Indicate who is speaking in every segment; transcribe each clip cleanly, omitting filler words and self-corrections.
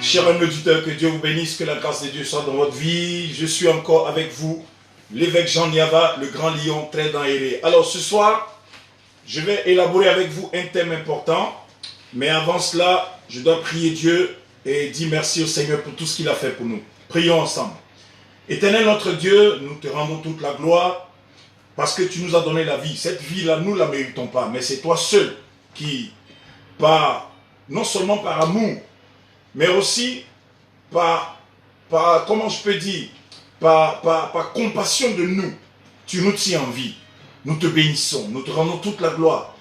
Speaker 1: Chers amis auditeurs, que Dieu vous bénisse, que la grâce de Dieu soit dans votre vie. Je suis encore avec vous, l'évêque Jean Niava, le grand lion très dans aéré. Alors ce soir, je vais élaborer avec vous un thème important. Mais avant cela, je dois prier Dieu et dire merci au Seigneur pour tout ce qu'il a fait pour nous. Prions ensemble. Éternel notre Dieu, nous te rendons toute la gloire parce que tu nous as donné la vie. Cette vie-là, nous ne la méritons pas, mais c'est toi seul qui, non seulement par amour, mais aussi par comment je peux dire, par compassion de nous, tu nous tiens en vie. Nous te bénissons, nous te rendons toute la gloire.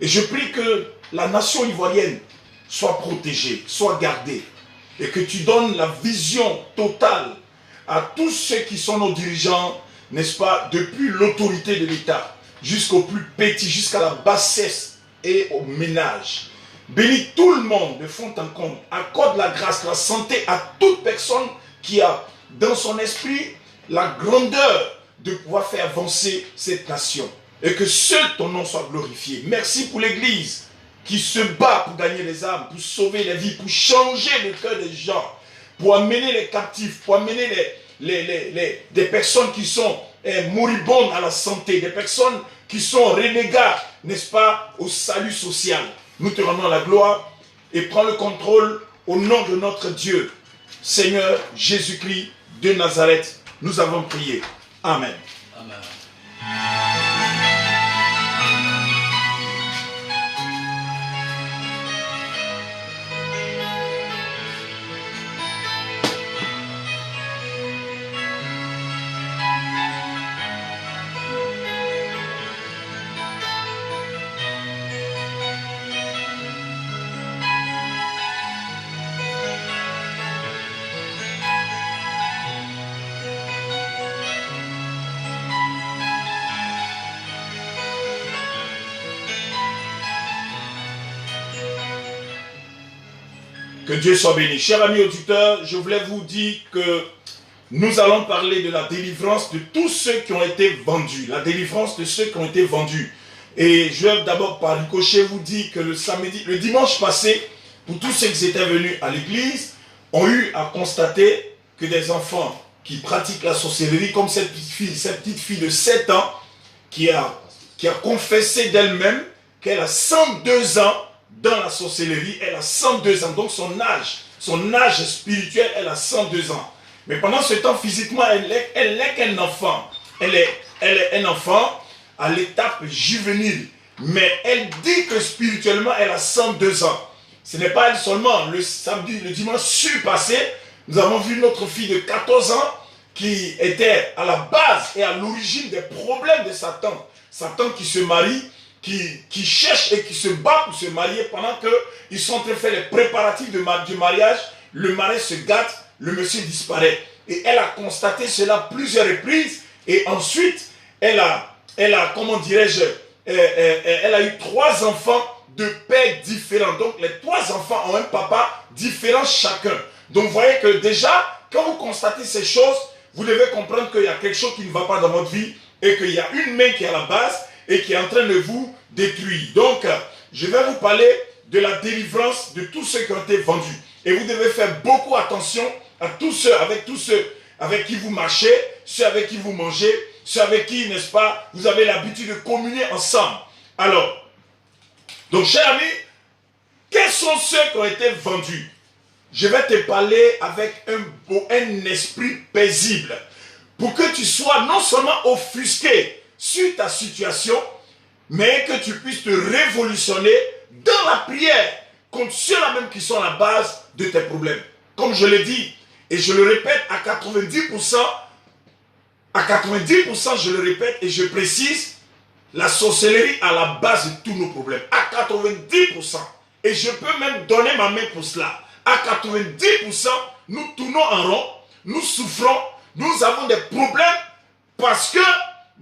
Speaker 1: Et je prie que la nation ivoirienne soit protégée, soit gardée, et que tu donnes la vision totale à tous ceux qui sont nos dirigeants, n'est-ce pas, depuis l'autorité de l'État, jusqu'au plus petit, jusqu'à la bassesse et au ménage. Bénis tout le monde de fond en comble. Accorde la grâce, la santé à toute personne qui a dans son esprit la grandeur de pouvoir faire avancer cette nation. Et que seul ton nom soit glorifié. Merci pour l'Église qui se bat pour gagner les âmes, pour sauver les vies, pour changer le cœur des gens, pour amener les captifs, pour amener des personnes qui sont moribondes à la santé, des personnes qui sont renégats, n'est-ce pas, au salut social. Nous te rendons la gloire et prends le contrôle au nom de notre Dieu. Seigneur Jésus-Christ de Nazareth, nous avons prié. Amen. Amen. Que Dieu soit béni. Chers amis auditeurs, je voulais vous dire que nous allons parler de la délivrance de tous ceux qui ont été vendus. La délivrance de ceux qui ont été vendus. Et je vais d'abord par ricochet vous dire que le dimanche passé, pour tous ceux qui étaient venus à l'église, ont eu à constater que des enfants qui pratiquent la sorcellerie, comme cette petite fille de 7 ans, qui a confessé d'elle-même qu'elle a 102 ans dans la sorcellerie, elle a 102 ans, donc son âge spirituel, elle a 102 ans. Mais pendant ce temps, physiquement, elle n'est qu'un enfant. Elle est un enfant à l'étape juvénile. Mais elle dit que spirituellement, elle a 102 ans. Ce n'est pas elle seulement. Le dimanche surpassé, nous avons vu notre fille de 14 ans qui était à la base et à l'origine des problèmes de Satan. Satan qui se marie, qui cherche et qui se bat pour se marier pendant qu'ils sont en train de faire les préparatifs du mariage. Le mari se gâte, le monsieur disparaît. Et elle a constaté cela plusieurs reprises. Et ensuite, elle a comment dirais-je, elle a eu 3 enfants de pères différents. Donc les 3 enfants ont un papa différent chacun. Donc vous voyez que déjà, quand vous constatez ces choses, vous devez comprendre qu'il y a quelque chose qui ne va pas dans votre vie et qu'il y a une main qui est à la base et qui est en train de vous détruire. Donc, je vais vous parler de la délivrance de tous ceux qui ont été vendus. Et vous devez faire beaucoup attention à tous ceux avec qui vous marchez, ceux avec qui vous mangez, ceux avec qui, n'est-ce pas, vous avez l'habitude de communier ensemble. Alors, donc, chers amis, quels sont ceux qui ont été vendus? Je vais te parler avec un esprit paisible pour que tu sois non seulement offusqué sur ta situation, mais que tu puisses te révolutionner dans la prière contre ceux-là même qui sont à la base de tes problèmes. Comme je l'ai dit, et je le répète à 90%, je le répète et je précise, la sorcellerie à la base de tous nos problèmes. À 90%. Et je peux même donner ma main pour cela. À 90%, nous tournons en rond, nous souffrons, nous avons des problèmes parce que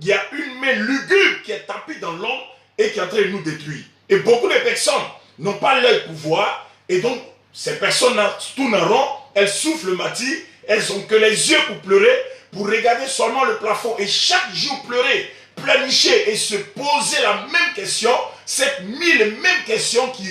Speaker 1: il y a une main lugubre qui est tapée dans l'ombre et qui est en train de nous détruire. Et beaucoup de personnes n'ont pas l'œil pour voir. Et donc, ces personnes-là tournent en rond, elles souffrent le matin, elles n'ont que les yeux pour pleurer, pour regarder seulement le plafond. Et chaque jour pleurer, planifier et se poser la même question, cette 1000 mêmes questions qui,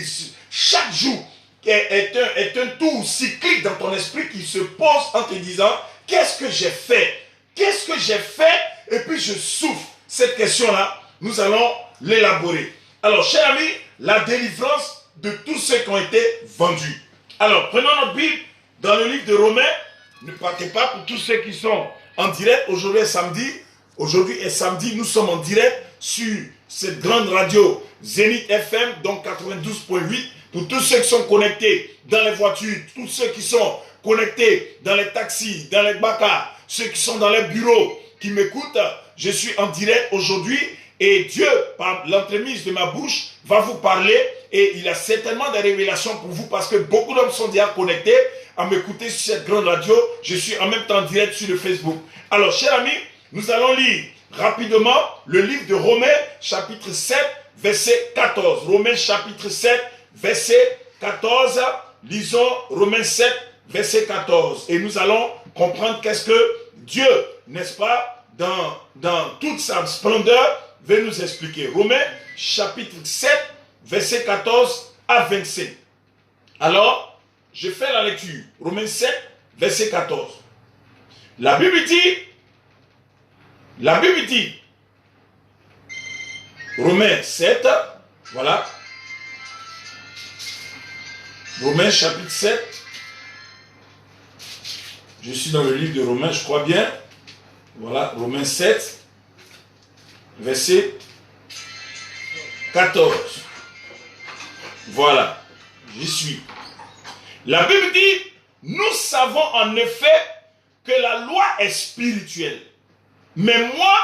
Speaker 1: chaque jour, est un tour cyclique dans ton esprit qui se pose en te disant, qu'est-ce que j'ai fait? Qu'est-ce que j'ai fait? Et puis je souffre. Cette question-là, nous allons l'élaborer. Alors, chers amis, la délivrance de tous ceux qui ont été vendus. Alors, prenons notre Bible dans le livre de Romains. Ne partez pas pour tous ceux qui sont en direct. Aujourd'hui est samedi. Aujourd'hui est samedi. Nous sommes en direct sur cette grande radio Zénith FM, donc 92.8. Pour tous ceux qui sont connectés dans les voitures, tous ceux qui sont connectés dans les taxis, dans les bacas, ceux qui sont dans les bureaux, qui m'écoutent, je suis en direct aujourd'hui et Dieu, par l'entremise de ma bouche, va vous parler et il a certainement des révélations pour vous parce que beaucoup d'hommes sont déjà connectés à m'écouter sur cette grande radio. Je suis en même temps en direct sur le Facebook. Alors, chers amis, nous allons lire rapidement le livre de Romains, chapitre 7, verset 14. Romains, chapitre 7, verset 14. Lisons Romains 7, verset 14. Et nous allons comprendre qu'est-ce que Dieu, n'est-ce pas, dans toute sa splendeur, veut nous expliquer. Romains, chapitre 7, verset 14 à 25. Alors, je fais la lecture. Romains 7, verset 14. La Bible dit, Romains 7, voilà. Romains chapitre 7. Je suis dans le livre de Romains, je crois bien. Voilà, Romains 7, verset 14. Voilà, j'y suis. La Bible dit, nous savons en effet que la loi est spirituelle. Mais moi,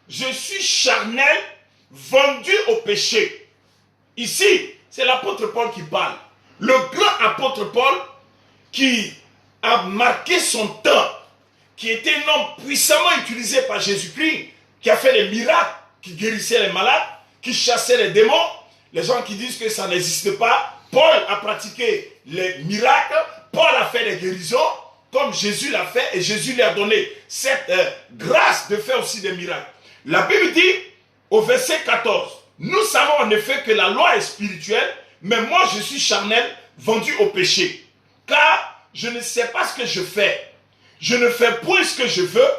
Speaker 1: je suis charnel, vendu au péché. Ici, c'est l'apôtre Paul qui parle. Le grand apôtre Paul qui a marqué son temps, qui était un homme puissamment utilisé par Jésus-Christ, qui a fait des miracles, qui guérissait les malades, qui chassait les démons. Les gens qui disent que ça n'existe pas, Paul a pratiqué les miracles, Paul a fait des guérisons, comme Jésus l'a fait, et Jésus lui a donné cette grâce de faire aussi des miracles. La Bible dit, au verset 14, nous savons en effet que la loi est spirituelle, mais moi je suis charnel, vendu au péché. Car je ne sais pas ce que je fais. Je ne fais point ce que je veux,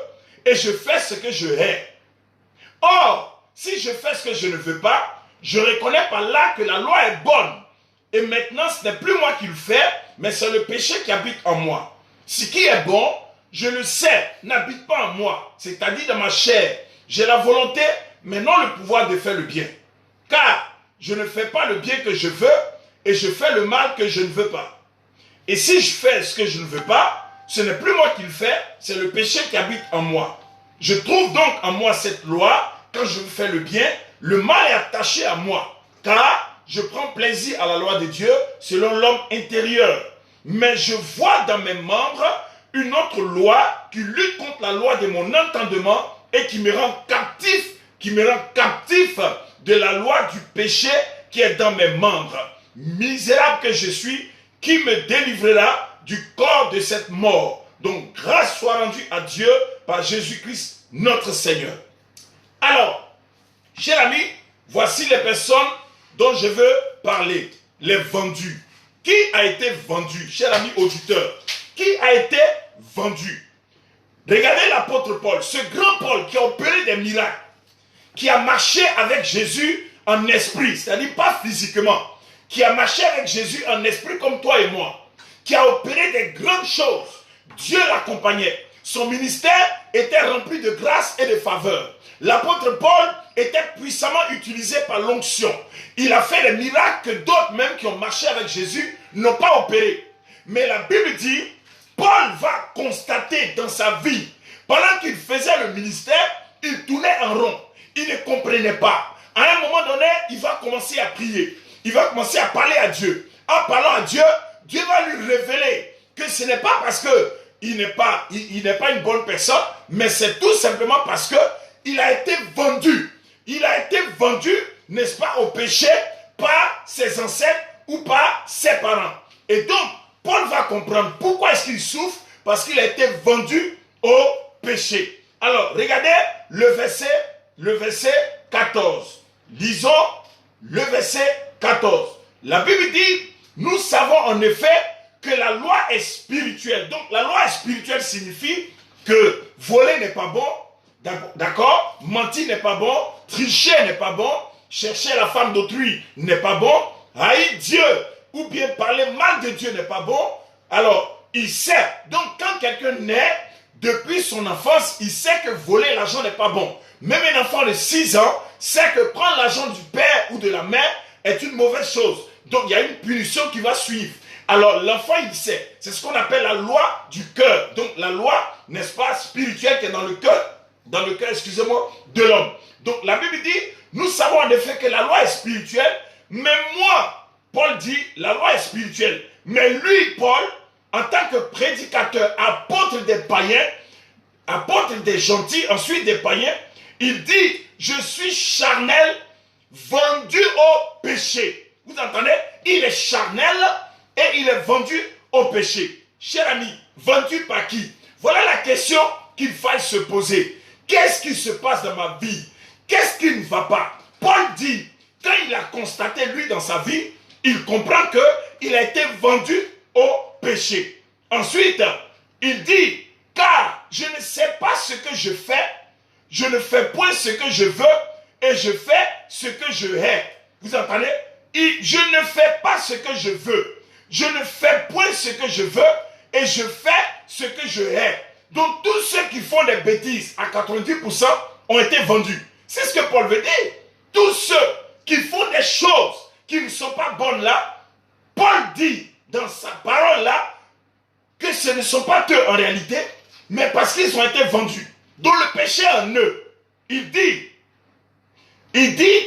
Speaker 1: et je fais ce que je hais. Or, si je fais ce que je ne veux pas, je reconnais par là que la loi est bonne. Et maintenant, ce n'est plus moi qui le fais, mais c'est le péché qui habite en moi. Ce qui est bon, je le sais, n'habite pas en moi, c'est-à-dire dans ma chair. J'ai la volonté, mais non le pouvoir de faire le bien. Car je ne fais pas le bien que je veux, et je fais le mal que je ne veux pas. Et si je fais ce que je ne veux pas, ce n'est plus moi qui le fais, c'est le péché qui habite en moi. Je trouve donc en moi cette loi, quand je fais le bien, le mal est attaché à moi. Car je prends plaisir à la loi de Dieu selon l'homme intérieur. Mais je vois dans mes membres une autre loi qui lutte contre la loi de mon entendement et qui me rend captif de la loi du péché qui est dans mes membres. Misérable que je suis, qui me délivrera du corps de cette mort. Donc, grâce soit rendue à Dieu par Jésus-Christ, notre Seigneur. Alors, chers amis, voici les personnes dont je veux parler. Les vendus. Qui a été vendu, chers amis auditeurs? Qui a été vendu? Regardez l'apôtre Paul, ce grand Paul qui a opéré des miracles, qui a marché avec Jésus en esprit, c'est-à-dire pas physiquement, qui a marché avec Jésus en esprit comme toi et moi, qui a opéré des grandes choses. Dieu l'accompagnait. Son ministère était rempli de grâce et de faveur. L'apôtre Paul était puissamment utilisé par l'onction. Il a fait des miracles que d'autres même qui ont marché avec Jésus n'ont pas opéré. Mais la Bible dit, Paul va constater dans sa vie, pendant qu'il faisait le ministère, il tournait en rond. Il ne comprenait pas. À un moment donné, il va commencer à prier. Il va commencer à parler à Dieu. En parlant à Dieu, Dieu va lui révéler que ce n'est pas parce qu'il n'est pas une bonne personne, mais c'est tout simplement parce qu'il a été vendu. Il a été vendu, n'est-ce pas, au péché par ses ancêtres ou par ses parents. Et donc, Paul va comprendre pourquoi est-ce qu'il souffre, parce qu'il a été vendu au péché. Alors, regardez le verset 14. Lisons le verset 14. La Bible dit, nous savons en effet que la loi est spirituelle. Donc la loi spirituelle signifie que voler n'est pas bon, d'accord, mentir n'est pas bon, tricher n'est pas bon, chercher la femme d'autrui n'est pas bon, haïr Dieu ou bien parler mal de Dieu n'est pas bon. Alors, il sait. Donc quand quelqu'un naît, depuis son enfance, il sait que voler l'argent n'est pas bon. Même un enfant de 6 ans sait que prendre l'argent du père ou de la mère est une mauvaise chose. Donc il y a une punition qui va suivre. Alors l'enfant il sait. C'est ce qu'on appelle la loi du cœur. Donc la loi, n'est-ce pas, spirituelle qui est dans le cœur, excusez-moi, de l'homme. Donc la Bible dit, nous savons en effet que la loi est spirituelle, mais moi, Paul dit, la loi est spirituelle. Mais lui, Paul, en tant que prédicateur, apôtre des païens, apôtre des gentils, ensuite des païens, il dit, je suis charnel, vendu au péché. Vous entendez? Il est charnel et il est vendu au péché. Cher ami, vendu par qui? Voilà la question qu'il faille se poser. Qu'est-ce qui se passe dans ma vie? Qu'est-ce qui ne va pas? Paul dit, quand il a constaté lui dans sa vie, il comprend qu'il a été vendu au péché. Ensuite, il dit, car je ne sais pas ce que je fais, je ne fais point ce que je veux et je fais ce que je hais. Vous entendez? Je ne fais pas ce que je veux, je ne fais point ce que je veux et je fais ce que je hais. Donc tous ceux qui font des bêtises à 90% ont été vendus. C'est ce que Paul veut dire. Tous ceux qui font des choses qui ne sont pas bonnes là, Paul dit dans sa parole là que ce ne sont pas eux en réalité, mais parce qu'ils ont été vendus. Donc le péché en eux. Il dit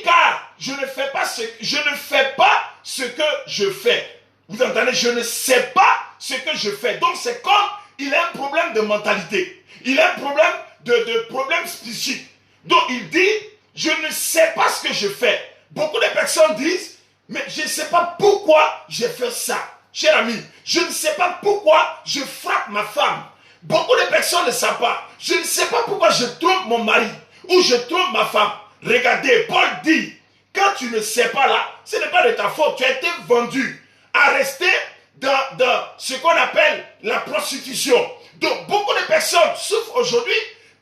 Speaker 1: car je ne fais pas ce que je fais. Vous entendez? Je ne sais pas ce que je fais. Donc c'est comme il a un problème de mentalité. Il a un problème de problème psychique. Donc il dit, je ne sais pas ce que je fais. Beaucoup de personnes disent, mais je ne sais pas pourquoi j'ai fait ça. Cher ami, je ne sais pas pourquoi je frappe ma femme. Beaucoup de personnes ne savent pas. Je ne sais pas pourquoi je trompe mon mari ou je trompe ma femme. Regardez, Paul dit, quand tu ne sais pas là, ce n'est pas de ta faute. Tu as été vendu à rester dans ce qu'on appelle la prostitution. Donc beaucoup de personnes souffrent aujourd'hui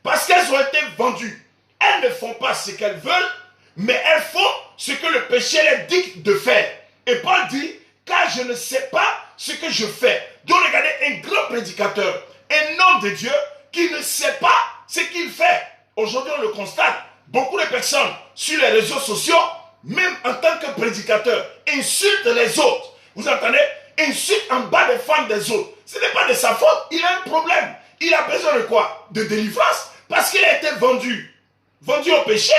Speaker 1: parce qu'elles ont été vendues. Elles ne font pas ce qu'elles veulent, mais elles font ce que le péché les dicte de faire. Et Paul dit, car je ne sais pas ce que je fais. Donc regardez, un grand prédicateur, un homme de Dieu qui ne sait pas ce qu'il fait. Aujourd'hui on le constate, beaucoup de personnes sur les réseaux sociaux, même en tant que prédicateur, insultent les autres. Vous entendez? Insultent en bas des femmes des autres. Ce n'est pas de sa faute, il a un problème. Il a besoin de quoi? De délivrance, parce qu'il a été vendu. Vendu au péché.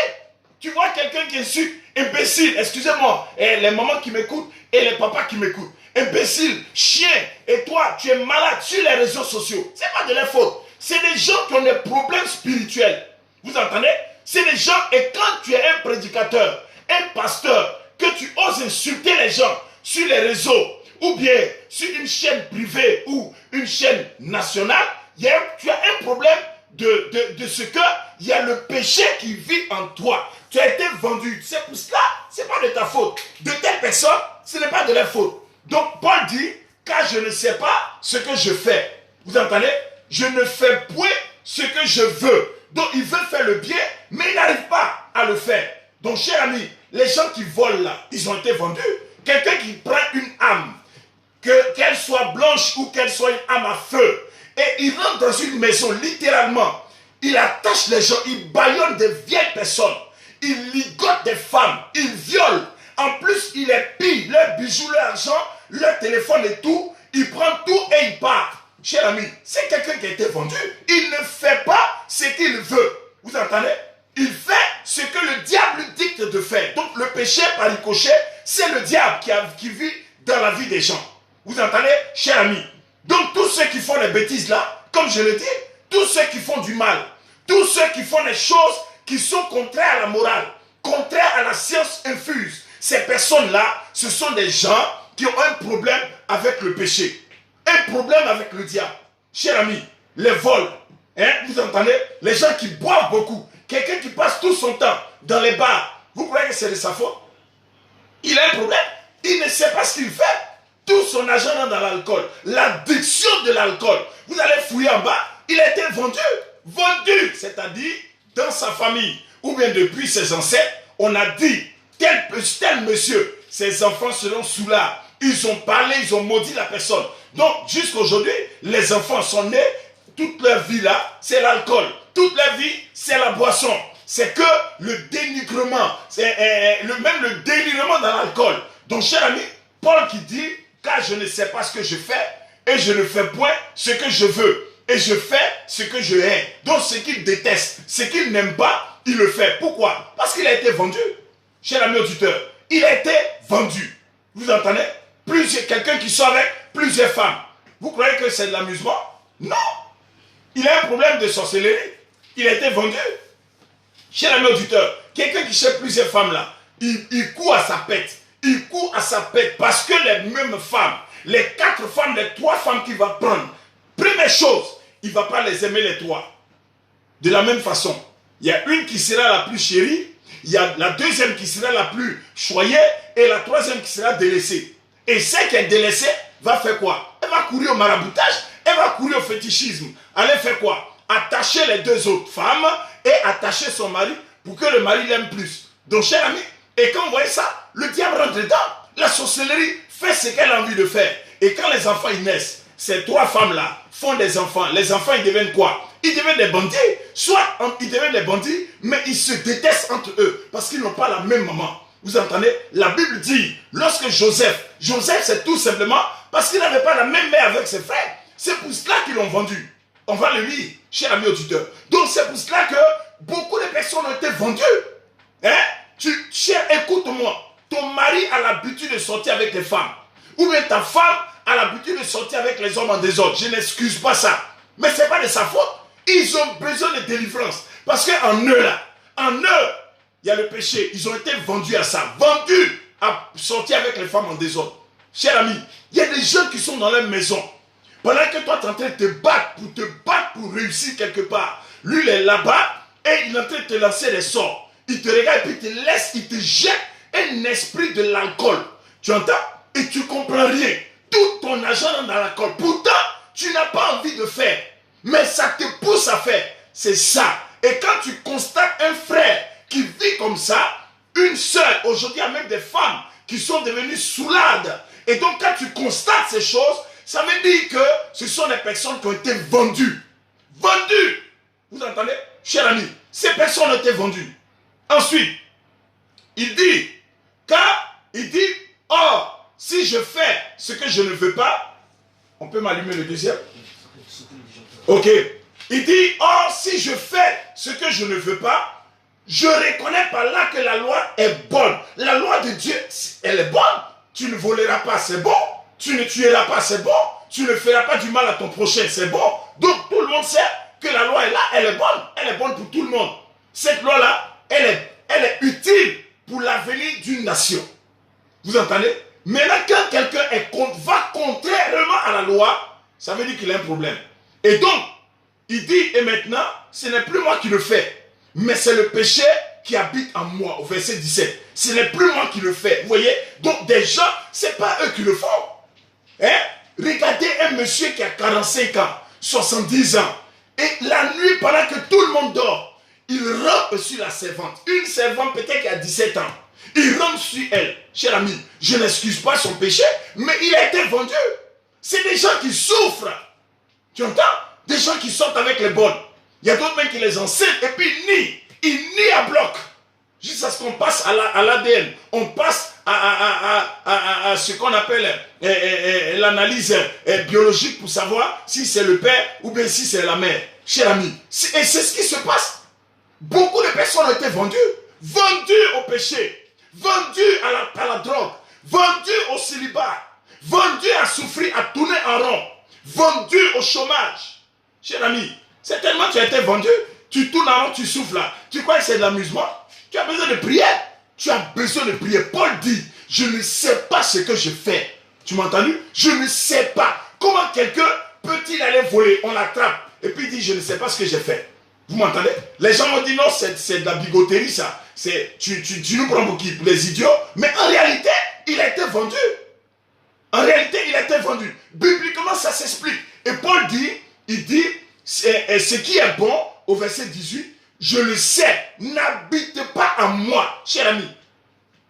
Speaker 1: Tu vois quelqu'un qui insulte, imbécile, excusez-moi, et les mamans qui m'écoutent et les papas qui m'écoutent. Imbécile, chien, et toi, tu es malade sur les réseaux sociaux. Ce n'est pas de leur faute. C'est des gens qui ont des problèmes spirituels. Vous entendez? C'est des gens, et quand tu es un prédicateur, un pasteur, que tu oses insulter les gens sur les réseaux, ou bien sur une chaîne privée ou une chaîne nationale, tu as un problème de ce que il y a le péché qui vit en toi. Tu as été vendu. C'est pour cela, ce n'est pas de ta faute. De telles personnes, ce n'est pas de leur faute. Donc Paul dit, car je ne sais pas ce que je fais. Vous entendez? Je ne fais point ce que je veux. Donc il veut faire le bien, mais il n'arrive pas à le faire. Donc cher ami, les gens qui volent là, ils ont été vendus. Quelqu'un qui prend une âme, qu'elle soit blanche ou qu'elle soit une âme à feu, et il rentre dans une maison, littéralement, il attache les gens, il bâillonne des vieilles personnes, il ligote des femmes, il viole. En plus, il épille leurs bijoux, leur argent, leur téléphone et tout. Il prend tout et il part. Cher ami, c'est quelqu'un qui a été vendu. Il ne fait pas ce qu'il veut. Vous entendez? Il fait ce que le diable dicte de faire. Donc le péché par ricochet, c'est le diable qui vit dans la vie des gens. Vous entendez, cher ami? Donc tous ceux qui font les bêtises là, comme je le dis, tous ceux qui font du mal, tous ceux qui font des choses qui sont contraires à la morale, contraires à la science infuse, ces personnes-là, ce sont des gens qui ont un problème avec le péché, un problème avec le diable. Cher ami, les vols, vous entendez? Les gens qui boivent beaucoup, quelqu'un qui passe tout son temps dans les bars, vous croyez que c'est de sa faute? Il a un problème, il ne sait pas ce qu'il fait. Tout son argent dans l'alcool. L'addiction de l'alcool. Vous allez fouiller en bas. Il a été vendu. Vendu. C'est-à-dire, dans sa famille, ou bien depuis ses ancêtres, on a dit, tel monsieur, ses enfants seront sous là. Ils ont parlé, ils ont maudit la personne. Donc, jusqu'aujourd'hui, les enfants sont nés, toute leur vie là, c'est l'alcool. Toute leur vie, c'est la boisson. C'est que le dénigrement, même le délirement dans l'alcool. Donc, cher ami, Paul qui dit, car je ne sais pas ce que je fais, et je ne fais point ce que je veux, et je fais ce que je hais. Donc, ce qu'il déteste, ce qu'il n'aime pas, il le fait. Pourquoi? Parce qu'il a été vendu. Cher ami auditeur, il a été vendu. Vous entendez? Quelqu'un qui sort avec plusieurs femmes. Vous croyez que c'est de l'amusement? Non. Il a un problème de sorcellerie. Il a été vendu. Cher ami auditeur, quelqu'un qui cherche plusieurs femmes là, il court à sa pète. Il court à sa pète parce que les mêmes femmes, les 4 femmes, les 3 femmes qu'il va prendre, première chose, il ne va pas les aimer les 3. De la même façon, il y a une qui sera la plus chérie, il y a la deuxième qui sera la plus choyée et la troisième qui sera délaissée. Et celle qui est délaissée va faire quoi? Elle va courir au maraboutage, elle va courir au fétichisme. Elle fait quoi? Attacher les 2 autres femmes et attacher son mari pour que le mari l'aime plus. Donc, cher ami, et quand vous voyez ça, le diable rentre dedans. La sorcellerie fait ce qu'elle a envie de faire. Et quand les enfants ils naissent, ces 3 femmes-là font des enfants. Les enfants, ils deviennent quoi? Ils deviennent des bandits. Soit ils deviennent des bandits, mais ils se détestent entre eux parce qu'ils n'ont pas la même maman. Vous entendez? La Bible dit, lorsque Joseph c'est tout simplement parce qu'il n'avait pas la même mère avec ses frères. C'est pour cela qu'ils l'ont vendu. On va le lire, cher ami auditeur. Donc c'est pour cela que beaucoup de personnes ont été vendues. Hein? Écoute-moi. Ton mari a l'habitude de sortir avec les femmes. Ou bien ta femme a l'habitude de sortir avec les hommes en désordre. Je n'excuse pas ça. Mais ce n'est pas de sa faute. Ils ont besoin de délivrance. Parce qu'en eux là, il y a le péché. Ils ont été vendus à ça. Vendus à sortir avec les femmes en désordre. Cher ami, il y a des gens qui sont dans leur maison. Pendant que toi tu es en train de te battre pour réussir quelque part. Lui il est là-bas et il est en train de te lancer des sorts. Il te regarde et puis il te laisse, il te jette un esprit de l'alcool. Tu entends? Et tu ne comprends rien. Tout ton argent dans l'alcool. Pourtant, tu n'as pas envie de faire. Mais ça te pousse à faire. C'est ça. Et quand tu constates un frère qui vit comme ça, une sœur, aujourd'hui il y a même des femmes qui sont devenues soulades. Et donc quand tu constates ces choses, ça veut dire que ce sont des personnes qui ont été vendues. Vendues. Vous entendez? Cher ami, ces personnes ont été vendues. Ensuite, il dit, or, si je fais ce que je ne veux pas, on peut m'allumer le deuxième? Ok. Il dit, or, si je fais ce que je ne veux pas, je reconnais par là que la loi est bonne. La loi de Dieu, elle est bonne. Tu ne voleras pas, c'est bon. Tu ne tueras pas, c'est bon. Tu ne feras pas du mal à ton prochain, c'est bon. Donc, tout le monde sait que la loi est là, elle est bonne. Elle est bonne pour tout le monde. Cette loi-là, elle est utile pour l'avenir d'une nation. Vous entendez? Mais là, quand quelqu'un va contrairement à la loi, ça veut dire qu'il a un problème. Et donc, il dit, et maintenant, ce n'est plus moi qui le fais, mais c'est le péché qui habite en moi, au verset 17. Ce n'est plus moi qui le fais. Vous voyez? Donc, des gens, ce n'est pas eux qui le font. Hein? Regardez un monsieur qui a 45 ans, 70 ans, et la nuit, pendant que tout le monde dort, il rampe sur la servante. Une servante peut-être qui a 17 ans. Il rampe sur elle. Cher ami, je n'excuse pas son péché, mais il a été vendu. C'est des gens qui souffrent. Tu entends? Des gens qui sortent avec les bonnes. Il y a d'autres même qui les enseignent et puis ils nient à bloc. Jusqu'à ce qu'on passe à l'ADN. On passe à ce qu'on appelle l'analyse biologique pour savoir si c'est le père ou bien si c'est la mère. Cher ami, et c'est ce qui se passe. Beaucoup de personnes ont été vendues. Vendues au péché. Vendues à la drogue. Vendues au célibat. Vendues à souffrir, à tourner en rond. Vendues au chômage. Cher ami, c'est tellement tu as été vendu, tu tournes en rond, tu souffles là. Tu crois que c'est de l'amusement? Tu as besoin de prier. Tu as besoin de prier. Paul dit, je ne sais pas ce que je fais. Tu m'as entendu? Je ne sais pas. Comment quelqu'un peut-il aller voler? On l'attrape. Et puis il dit, je ne sais pas ce que j'ai fait. Vous m'entendez? Les gens m'ont dit, non, c'est de la bigoterie ça. Tu nous prends pour qui? Pour les idiots. Mais en réalité, il a été vendu. En réalité, il a été vendu. Bibliquement, ça s'explique. Et Paul dit, il dit, ce qui est bon, au verset 18, je le sais, n'habite pas en moi, cher ami.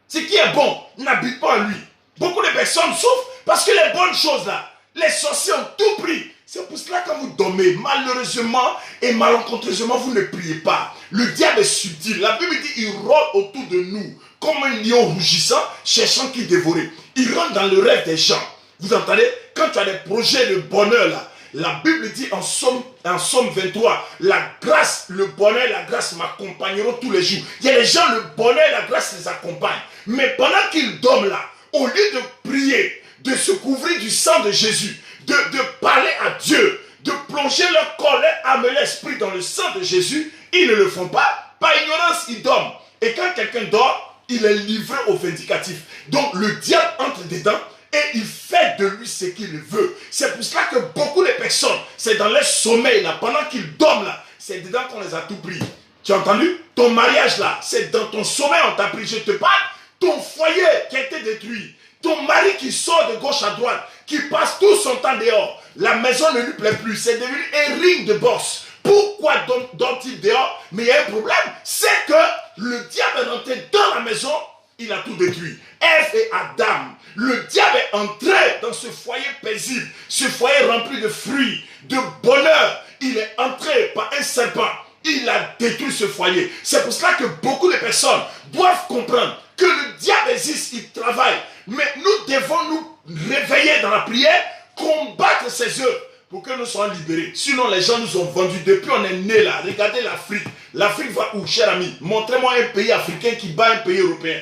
Speaker 1: Ce qui est bon, n'habite pas en lui. Beaucoup de personnes souffrent parce que les bonnes choses là, les sorciers ont tout pris. C'est pour cela que quand vous dormez, malheureusement et malencontreusement, vous ne priez pas. Le diable est subtil. La Bible dit il rôde autour de nous comme un lion rougissant, cherchant qui dévorer. Il rentre dans le rêve des gens. Vous entendez? Quand tu as des projets de bonheur là, la Bible dit en Somme 23, la grâce, le bonheur et la grâce m'accompagneront tous les jours. Il y a des gens, le bonheur et la grâce les accompagnent. Mais pendant qu'ils dorment là, au lieu de prier, de se couvrir du sang de Jésus, de parler à Dieu, de plonger leur corps, leur âme et l'esprit dans le sang de Jésus, ils ne le font pas. Par ignorance, ils dorment. Et quand quelqu'un dort, il est livré au vindicatif. Donc le diable entre dedans et il fait de lui ce qu'il veut. C'est pour cela que beaucoup de personnes, c'est dans leur sommeil là, pendant qu'ils dorment là, c'est dedans qu'on les a tout pris. Tu as entendu? Ton mariage là, c'est dans ton sommeil on t'a pris. Je te parle, ton foyer qui a été détruit, ton mari qui sort de gauche à droite, qui passe tout son temps dehors, la maison ne lui plaît plus, c'est devenu un ring de boxe. Pourquoi dort-il dehors? Mais il y a un problème, c'est que le diable est rentré dans la maison, il a tout détruit. Ève et Adam, le diable est entré dans ce foyer paisible, ce foyer rempli de fruits, de bonheur. Il est entré par un serpent, il a détruit ce foyer. C'est pour cela que beaucoup de personnes doivent comprendre que le diable existe, il travaille. Mais nous devons nous réveiller dans la prière, combattre ses œuvres pour que nous soyons libérés. Sinon, les gens nous ont vendus. Depuis on est né là, regardez l'Afrique. L'Afrique va où, cher ami? Montrez-moi un pays africain qui bat un pays européen.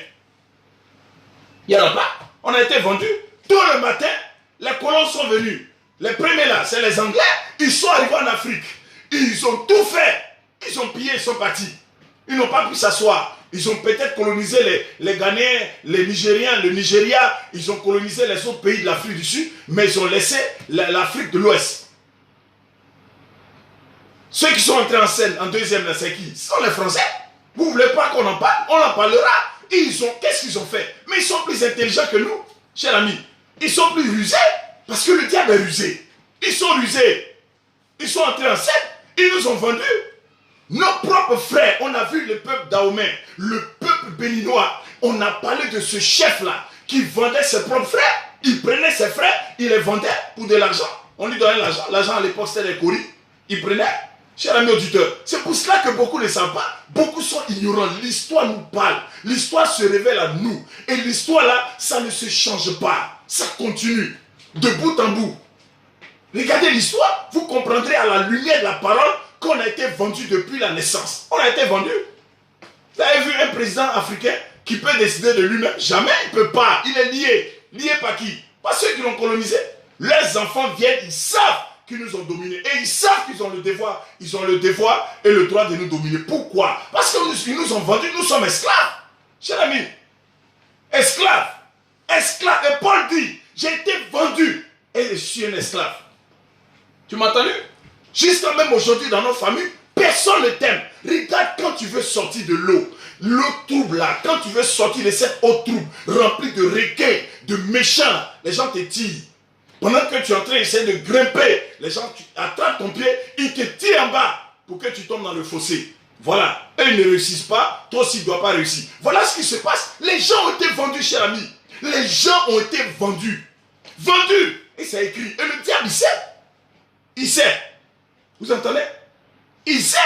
Speaker 1: Il n'y en a pas. On a été vendus. Tout le matin, les colons sont venus. Les premiers là, c'est les Anglais. Ils sont arrivés en Afrique. Ils ont tout fait. Ils ont pillé, ils sont partis. Ils n'ont pas pu s'asseoir. Ils ont peut-être colonisé les Ghanéens, les Nigériens, le Nigeria. Ils ont colonisé les autres pays de l'Afrique du Sud, mais ils ont laissé l'Afrique de l'Ouest. Ceux qui sont entrés en scène en deuxième, c'est qui? Ce sont les Français. Vous ne voulez pas qu'on en parle? On en parlera. Qu'est-ce qu'ils ont fait? Mais ils sont plus intelligents que nous, chers amis. Ils sont plus rusés, parce que le diable est rusé. Ils sont rusés. Ils sont entrés en scène. Ils nous ont vendus. Nos propres frères, on a vu le peuple Dahomey, le peuple béninois. On a parlé de ce chef-là qui vendait ses propres frères. Il prenait ses frères, il les vendait pour de l'argent. On lui donnait l'argent. L'argent à l'époque, c'était les coris. Il prenait. Cher ami auditeur, c'est pour cela que beaucoup ne savent pas. Beaucoup sont ignorants. L'histoire nous parle. L'histoire se révèle à nous. Et l'histoire là, ça ne se change pas. Ça continue. De bout en bout. Regardez l'histoire. Vous comprendrez à la lumière de la parole qu'on a été vendu depuis la naissance. On a été vendu. Vous avez vu un président africain qui peut décider de lui-même? Jamais, il ne peut pas. Il est lié. Lié par qui? Par ceux qui l'ont colonisé. Leurs enfants viennent, ils savent qu'ils nous ont dominés. Et ils savent qu'ils ont le devoir. Ils ont le devoir et le droit de nous dominer. Pourquoi? Parce qu'ils nous ont vendus, nous sommes esclaves. Cher ami, esclaves. Esclaves. Et Paul dit, j'ai été vendu et je suis un esclave. Tu m'as entendu? Jusqu'à même aujourd'hui dans nos familles, personne ne t'aime. Regarde quand tu veux sortir de l'eau trouble là, quand tu veux sortir de cette eau trouble, remplie de requins, de méchants, les gens te tirent. Pendant que tu es en train d'essayer de grimper, les gens attrapent ton pied, ils te tirent en bas pour que tu tombes dans le fossé. Voilà, eux ils ne réussissent pas, toi aussi tu ne dois pas réussir. Voilà ce qui se passe. Les gens ont été vendus, cher ami. Les gens ont été vendus. Vendus. Et c'est écrit. Et le diable, il sait. Il sait. Vous entendez? Il sait.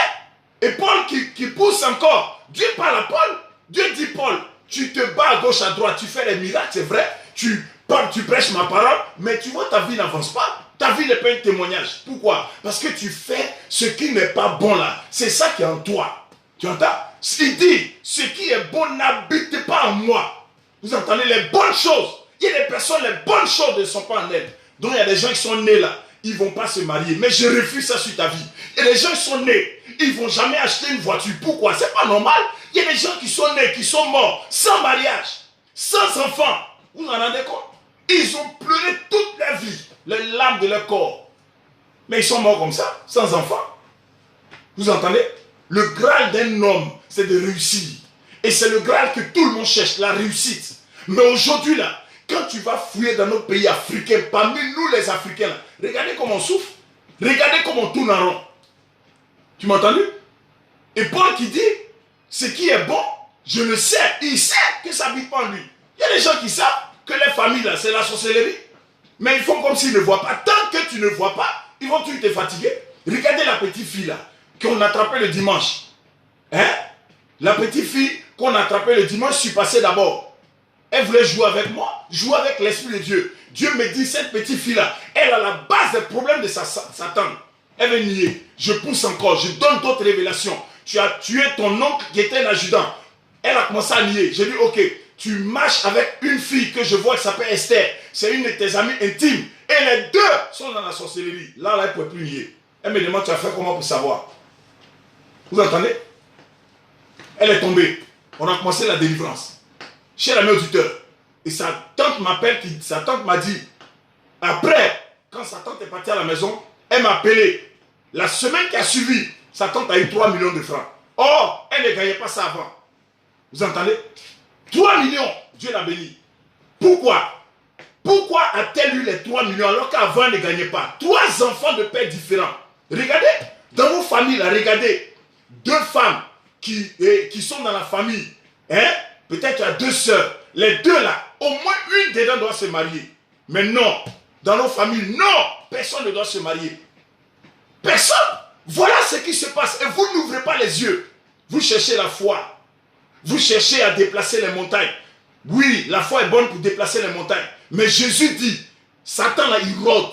Speaker 1: Et Paul qui pousse encore. Dieu parle à Paul. Dieu dit, Paul, tu te bats à gauche, à droite, tu fais les miracles, c'est vrai. Tu parles, tu prêches ma parole, mais tu vois, ta vie n'avance pas. Ta vie n'est pas un témoignage. Pourquoi? Parce que tu fais ce qui n'est pas bon là. C'est ça qui est en toi. Tu entends? Il dit, ce qui est bon n'habite pas en moi. Vous entendez? Les bonnes choses. Il y a des personnes, les bonnes choses ne sont pas en elles. Donc il y a des gens qui sont nés là. Ils ne vont pas se marier. Mais je refuse ça sur ta vie. Et les gens qui sont nés, ils ne vont jamais acheter une voiture. Pourquoi? C'est pas normal. Il y a des gens qui sont nés, qui sont morts, sans mariage, sans enfants. Vous vous en rendez compte? Ils ont pleuré toute leur vie, les larmes de leur corps. Mais ils sont morts comme ça, sans enfants. Vous entendez? Le Graal d'un homme, c'est de réussir. Et c'est le Graal que tout le monde cherche, la réussite. Mais aujourd'hui là, Quand tu vas fouiller dans nos pays africains, parmi nous les Africains, là, regardez comment on souffre. Regardez comment on tourne en rond. Tu m'as entendu? Et Paul qui dit, ce qui est bon, je le sais. Il sait que ça ne vit pas en lui. Il y a des gens qui savent que les familles, là, c'est la sorcellerie. Mais ils font comme s'ils ne voient pas. Tant que tu ne vois pas, ils vont toujours te fatiguer. Regardez la petite fille, là, qu'on attrapait le dimanche. Hein? La petite fille qu'on attrapait le dimanche, je suis passé d'abord. Elle voulait jouer avec moi, jouer avec l'Esprit de Dieu. Dieu me dit, cette petite fille-là, elle a la base des problèmes de Satan. Elle veut nier. Je pousse encore, je donne d'autres révélations. Tu as tué ton oncle qui était un adjudant. Elle a commencé à nier. J'ai dit, ok, tu marches avec une fille que je vois qui s'appelle Esther. C'est une de tes amies intimes. Et les deux sont dans la sorcellerie. Là, elle ne peut plus nier. Elle me demande, tu as fait comment pour savoir? Vous entendez? Elle est tombée. On a commencé la délivrance. Cher ami auditeur, et sa tante m'appelle, sa tante m'a dit, après, quand sa tante est partie à la maison, elle m'a appelé. La semaine qui a suivi, sa tante a eu 3 millions de francs. Or, elle ne gagnait pas ça avant. Vous entendez? 3 millions, Dieu l'a béni. Pourquoi? Pourquoi a-t-elle eu les 3 millions alors qu'avant elle ne gagnait pas? 3 enfants de pères différents. Regardez, dans vos familles, là, regardez, 2 femmes qui sont dans la famille, hein? Peut-être tu as 2 sœurs. Les 2 là, au moins une dedans doit se marier. Mais non, dans nos familles, non, personne ne doit se marier. Personne. Voilà ce qui se passe. Et vous n'ouvrez pas les yeux. Vous cherchez la foi. Vous cherchez à déplacer les montagnes. Oui, la foi est bonne pour déplacer les montagnes. Mais Jésus dit, Satan là, il rôde.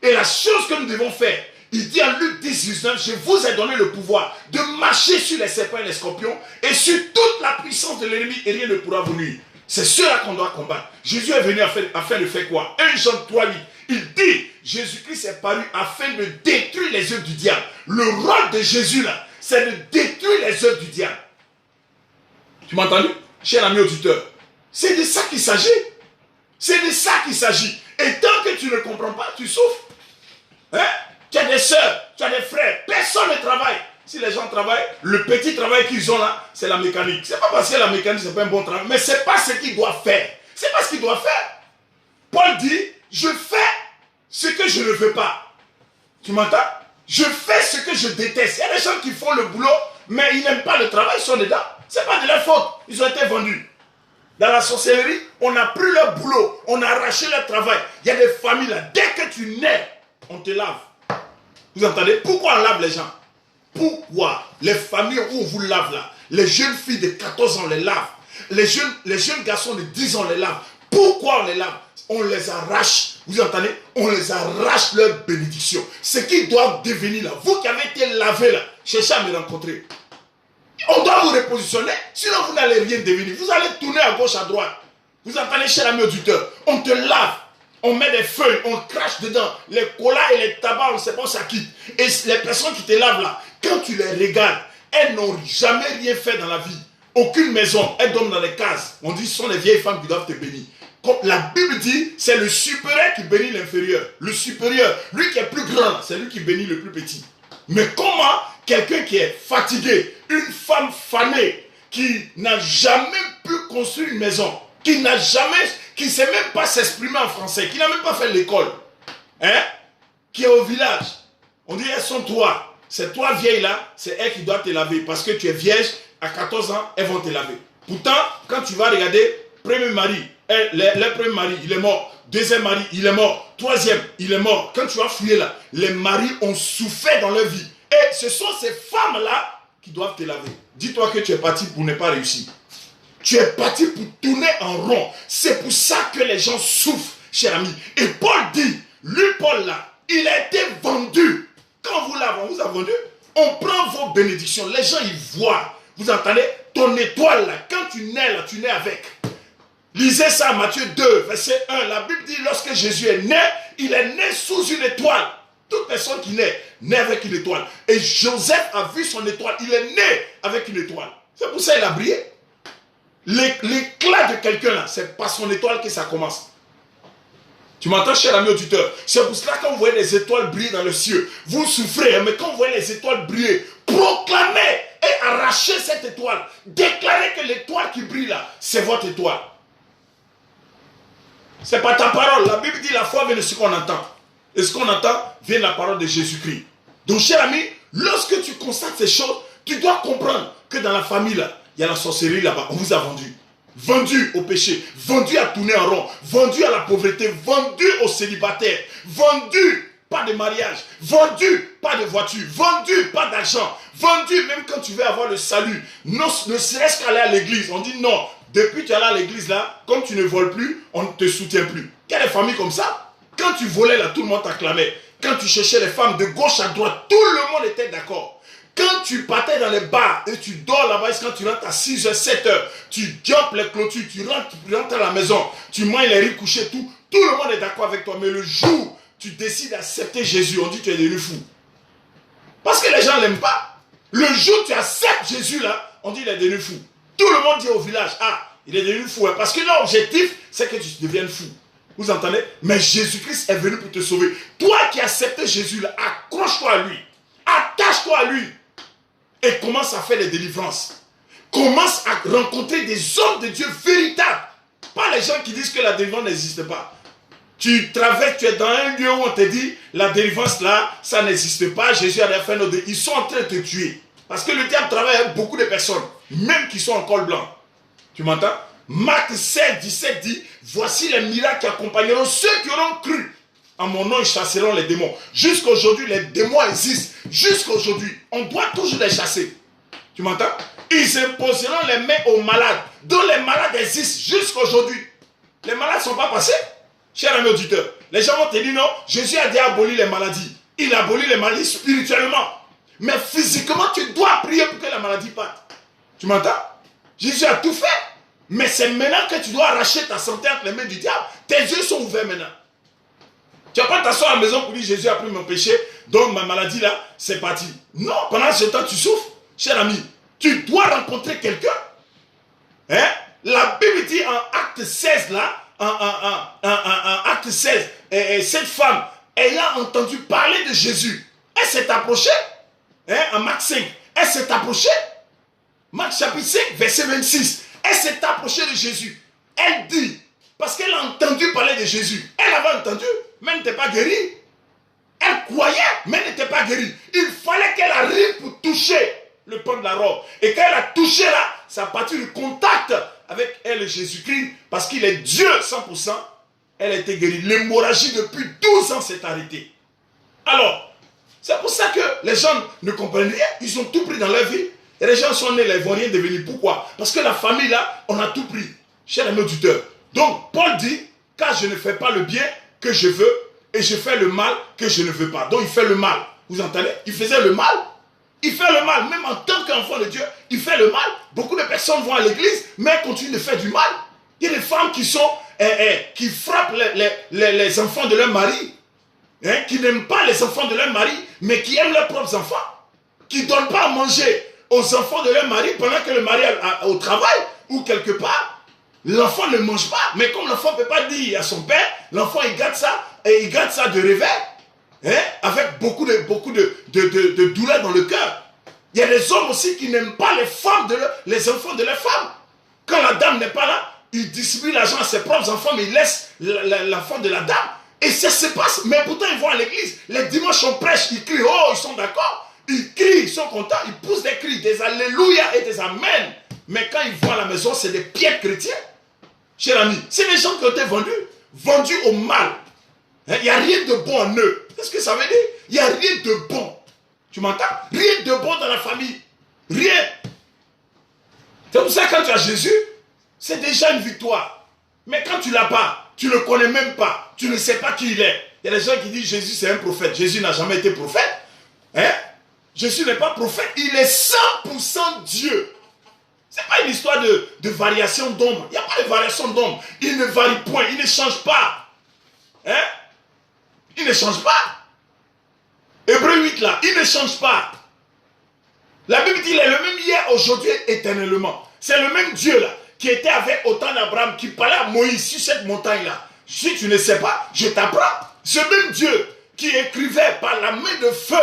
Speaker 1: Et la chose que nous devons faire, il dit en Luc 10, 19, je vous ai donné le pouvoir de marcher sur les serpents et les scorpions et sur toute la puissance de l'ennemi et rien ne pourra vous nuire. C'est cela qu'on doit combattre. Jésus est venu afin de faire quoi? 1 Jean 3, 8. Il dit, Jésus-Christ est paru afin de détruire les œuvres du diable. Le rôle de Jésus là, c'est de détruire les œuvres du diable. Tu m'as entendu? Cher ami auditeur, c'est de ça qu'il s'agit. C'est de ça qu'il s'agit. Et tant que tu ne comprends pas, tu souffres. Hein? Tu as des soeurs, tu as des frères, personne ne travaille. Si les gens travaillent, le petit travail qu'ils ont là, c'est la mécanique. C'est pas parce que la mécanique, c'est pas un bon travail, mais c'est pas ce qu'ils doivent faire. C'est pas ce qu'ils doivent faire. Paul dit, je fais ce que je ne veux pas. Tu m'entends? Je fais ce que je déteste. Il y a des gens qui font le boulot, mais ils n'aiment pas le travail, ils sont dedans. C'est pas de leur faute, ils ont été vendus. Dans la sorcellerie, on a pris leur boulot, on a arraché leur travail. Il y a des familles là, dès que tu nais, on te lave. Vous entendez? Pourquoi on lave les gens? Pourquoi les familles où on vous lave là, les jeunes filles de 14 ans on les lave, les jeunes garçons de 10 ans on les lave? Pourquoi on les lave? On les arrache. Vous entendez? On les arrache leur bénédiction. Ce qu'ils doivent devenir là, vous qui avez été lavés là, cherchez à me rencontrer. On doit vous repositionner, sinon vous n'allez rien devenir. Vous allez tourner à gauche, à droite. Vous entendez, cher ami auditeur? On te lave. On met des feuilles, on crache dedans. Les colas et les tabacs, on ne sait pas où ça quitte. Et les personnes qui te lavent là, quand tu les regardes, elles n'ont jamais rien fait dans la vie. Aucune maison, elles dorment dans les cases. On dit ce sont les vieilles femmes qui doivent te bénir. Comme la Bible dit, c'est le supérieur qui bénit l'inférieur. Le supérieur, lui qui est plus grand, c'est lui qui bénit le plus petit. Mais comment quelqu'un qui est fatigué, une femme fanée, qui n'a jamais pu construire une maison, qui n'a jamais, qui ne sait même pas s'exprimer en français, qui n'a même pas fait l'école, hein, qui est au village, on dit elles sont 3. Ces 3 vieilles-là, c'est elles qui doivent te laver. Parce que tu es vierge, à 14 ans, elles vont te laver. Pourtant, quand tu vas regarder, premier mari, le premier mari, il est mort. Deuxième mari, il est mort. Troisième, il est mort. Quand tu vas fouiller là, les maris ont souffert dans leur vie. Et ce sont ces femmes-là qui doivent te laver. Dis-toi que tu es parti pour ne pas réussir. Tu es parti pour tourner en rond. C'est pour ça que les gens souffrent, cher ami. Et Paul dit, lui Paul là, il a été vendu. Quand vous l'avez, on vous a vendu, on prend vos bénédictions. Les gens y voient. Vous entendez? Ton étoile là, quand tu nais là, tu nais avec. Lisez ça, Matthieu 2, verset 1. La Bible dit, lorsque Jésus est né, il est né sous une étoile. Toute personne qui naît avec une étoile. Et Joseph a vu son étoile. Il est né avec une étoile. C'est pour ça qu'il a brillé. L'éclat de quelqu'un là, c'est par son étoile que ça commence. Tu m'entends, cher ami auditeur? C'est pour cela que quand vous voyez les étoiles briller dans le ciel, vous souffrez, mais quand vous voyez les étoiles briller, proclamez et arrachez cette étoile. Déclarez que l'étoile qui brille là, c'est votre étoile. C'est pas ta parole. La Bible dit la foi vient de ce qu'on entend. Et ce qu'on entend vient de la parole de Jésus-Christ. Donc, cher ami, lorsque tu constates ces choses, tu dois comprendre que dans la famille, là, il y a la sorcellerie là-bas. On vous a vendu. Vendu au péché, vendu à tourner en rond, vendu à la pauvreté, vendu aux célibataires, vendu pas de mariage, vendu pas de voiture, vendu pas d'argent, vendu même quand tu veux avoir le salut, ne serait-ce qu'aller à l'église. On dit non, depuis que tu es allé à l'église là, comme tu ne voles plus, on ne te soutient plus. Il y a des familles comme ça. Quand tu volais là, tout le monde t'acclamait. Quand tu cherchais les femmes de gauche à droite, tout le monde était d'accord. Quand tu partais dans les bars et tu dors là-bas, quand tu rentres à 6h, 7h, tu diopes les clôtures, tu rentres à la maison, tu manges les riz couchés, tout le monde est d'accord avec toi. Mais le jour où tu décides d'accepter Jésus, on dit que tu es devenu fou. Parce que les gens ne l'aiment pas. Le jour où tu acceptes Jésus là, on dit qu'il est devenu fou. Tout le monde dit au village, ah, il est devenu fou. Hein, parce que l'objectif, c'est que tu deviennes fou. Vous entendez? Mais Jésus-Christ est venu pour te sauver. Toi qui acceptes Jésus là, accroche-toi à lui. Attache-toi à lui. Et commence à faire des délivrances. Commence à rencontrer des hommes de Dieu véritables. Pas les gens qui disent que la délivrance n'existe pas. Tu traverses, tu es dans un lieu où on te dit, la délivrance là, ça n'existe pas, Jésus a fait nos Ils sont en train de te tuer. Parce que le diable travaille avec beaucoup de personnes, même qui sont en col blanc. Tu m'entends? Marc 16, 17 dit, voici les miracles qui accompagneront ceux qui auront cru. En mon nom, ils chasseront les démons. Jusqu'à aujourd'hui, les démons existent. Jusqu'à aujourd'hui, on doit toujours les chasser. Tu m'entends? Ils imposeront les mains aux malades. Dont les malades existent jusqu'à aujourd'hui. Les malades ne sont pas passés. Cher ami auditeur, les gens vont te dire non, Jésus a déjà aboli les maladies. Il a aboli les maladies spirituellement. Mais physiquement, tu dois prier pour que la maladie parte. Tu m'entends? Jésus a tout fait. Mais c'est maintenant que tu dois arracher ta santé entre les mains du diable. Tes yeux sont ouverts maintenant. Tu vas pas t'asseoir à la maison pour dire Jésus a pris mon péché, donc ma maladie là, c'est parti. Non, pendant ce temps tu souffres, cher ami. Tu dois rencontrer quelqu'un. Hein? La Bible dit en acte 16 là, en acte 16, cette femme ayant entendu parler de Jésus, elle s'est approchée. Hein? En Marc 5, elle s'est approchée. Marc chapitre 5, verset 26. Elle s'est approchée de Jésus. Elle dit, parce qu'elle a entendu parler de Jésus. Elle avait entendu, mais elle n'était pas guérie. Elle croyait, mais elle n'était pas guérie. Il fallait qu'elle arrive pour toucher le pan de la robe. Et quand elle a touché là, c'est à partir du contact avec elle et Jésus-Christ, parce qu'il est Dieu 100%, elle a été guérie. L'hémorragie depuis 12 ans s'est arrêtée. Alors, c'est pour ça que les gens ne comprennent rien. Ils ont tout pris dans leur vie. Et les gens sont nés là, ils ne vont rien devenir. Pourquoi? Parce que la famille là, on a tout pris. Cher ami auditeur. Donc, Paul dit, car je ne fais pas le bien que je veux, et je fais le mal que je ne veux pas. Donc, il fait le mal. Vous entendez? Il faisait le mal. Il fait le mal. Même en tant qu'enfant de Dieu, il fait le mal. Beaucoup de personnes vont à l'église, mais continuent de faire du mal. Il y a des femmes qui sont, qui frappent les enfants de leur mari, hein, qui n'aiment pas les enfants de leur mari, mais qui aiment leurs propres enfants, qui ne donnent pas à manger aux enfants de leur mari pendant que le mari est au travail ou quelque part. L'enfant ne mange pas, mais comme l'enfant ne peut pas dire à son père, l'enfant il garde ça, et il garde ça de réveil, hein, avec beaucoup de douleur dans le cœur. Il y a des hommes aussi qui n'aiment pas les enfants de leurs femmes. Quand la dame n'est pas là, il distribue l'argent à ses propres enfants, mais il laisse l'enfant de la dame. Et ça se passe, mais pourtant ils vont à l'église. Les dimanches on prêche, ils crient, oh ils sont d'accord. Ils crient, ils sont contents, ils poussent des cris, des alléluia et des amen. Mais quand ils vont à la maison, c'est des pieds chrétiens. Cher ami, c'est des gens qui ont été vendus au mal. Il n'y a rien de bon en eux. Qu'est-ce que ça veut dire? Il n'y a rien de bon. Tu m'entends? Rien de bon dans la famille. Rien. C'est pour ça que quand tu as Jésus, c'est déjà une victoire. Mais quand tu ne l'as pas, tu ne le connais même pas, tu ne sais pas qui il est. Il y a des gens qui disent Jésus c'est un prophète. Jésus n'a jamais été prophète. Hein? Jésus n'est pas prophète, il est 100% Dieu. Ce n'est pas une histoire de variation d'ombre. Il n'y a pas de variation d'ombre. Il ne varie point, il ne change pas. Hein? Il ne change pas. Hébreu 8 là, il ne change pas. La Bible dit qu'il est le même hier, aujourd'hui, éternellement. C'est le même Dieu là, qui était avec au temps d'Abraham, qui parlait à Moïse sur cette montagne là. Si tu ne sais pas, je t'apprends. Ce même Dieu qui écrivait par la main de feu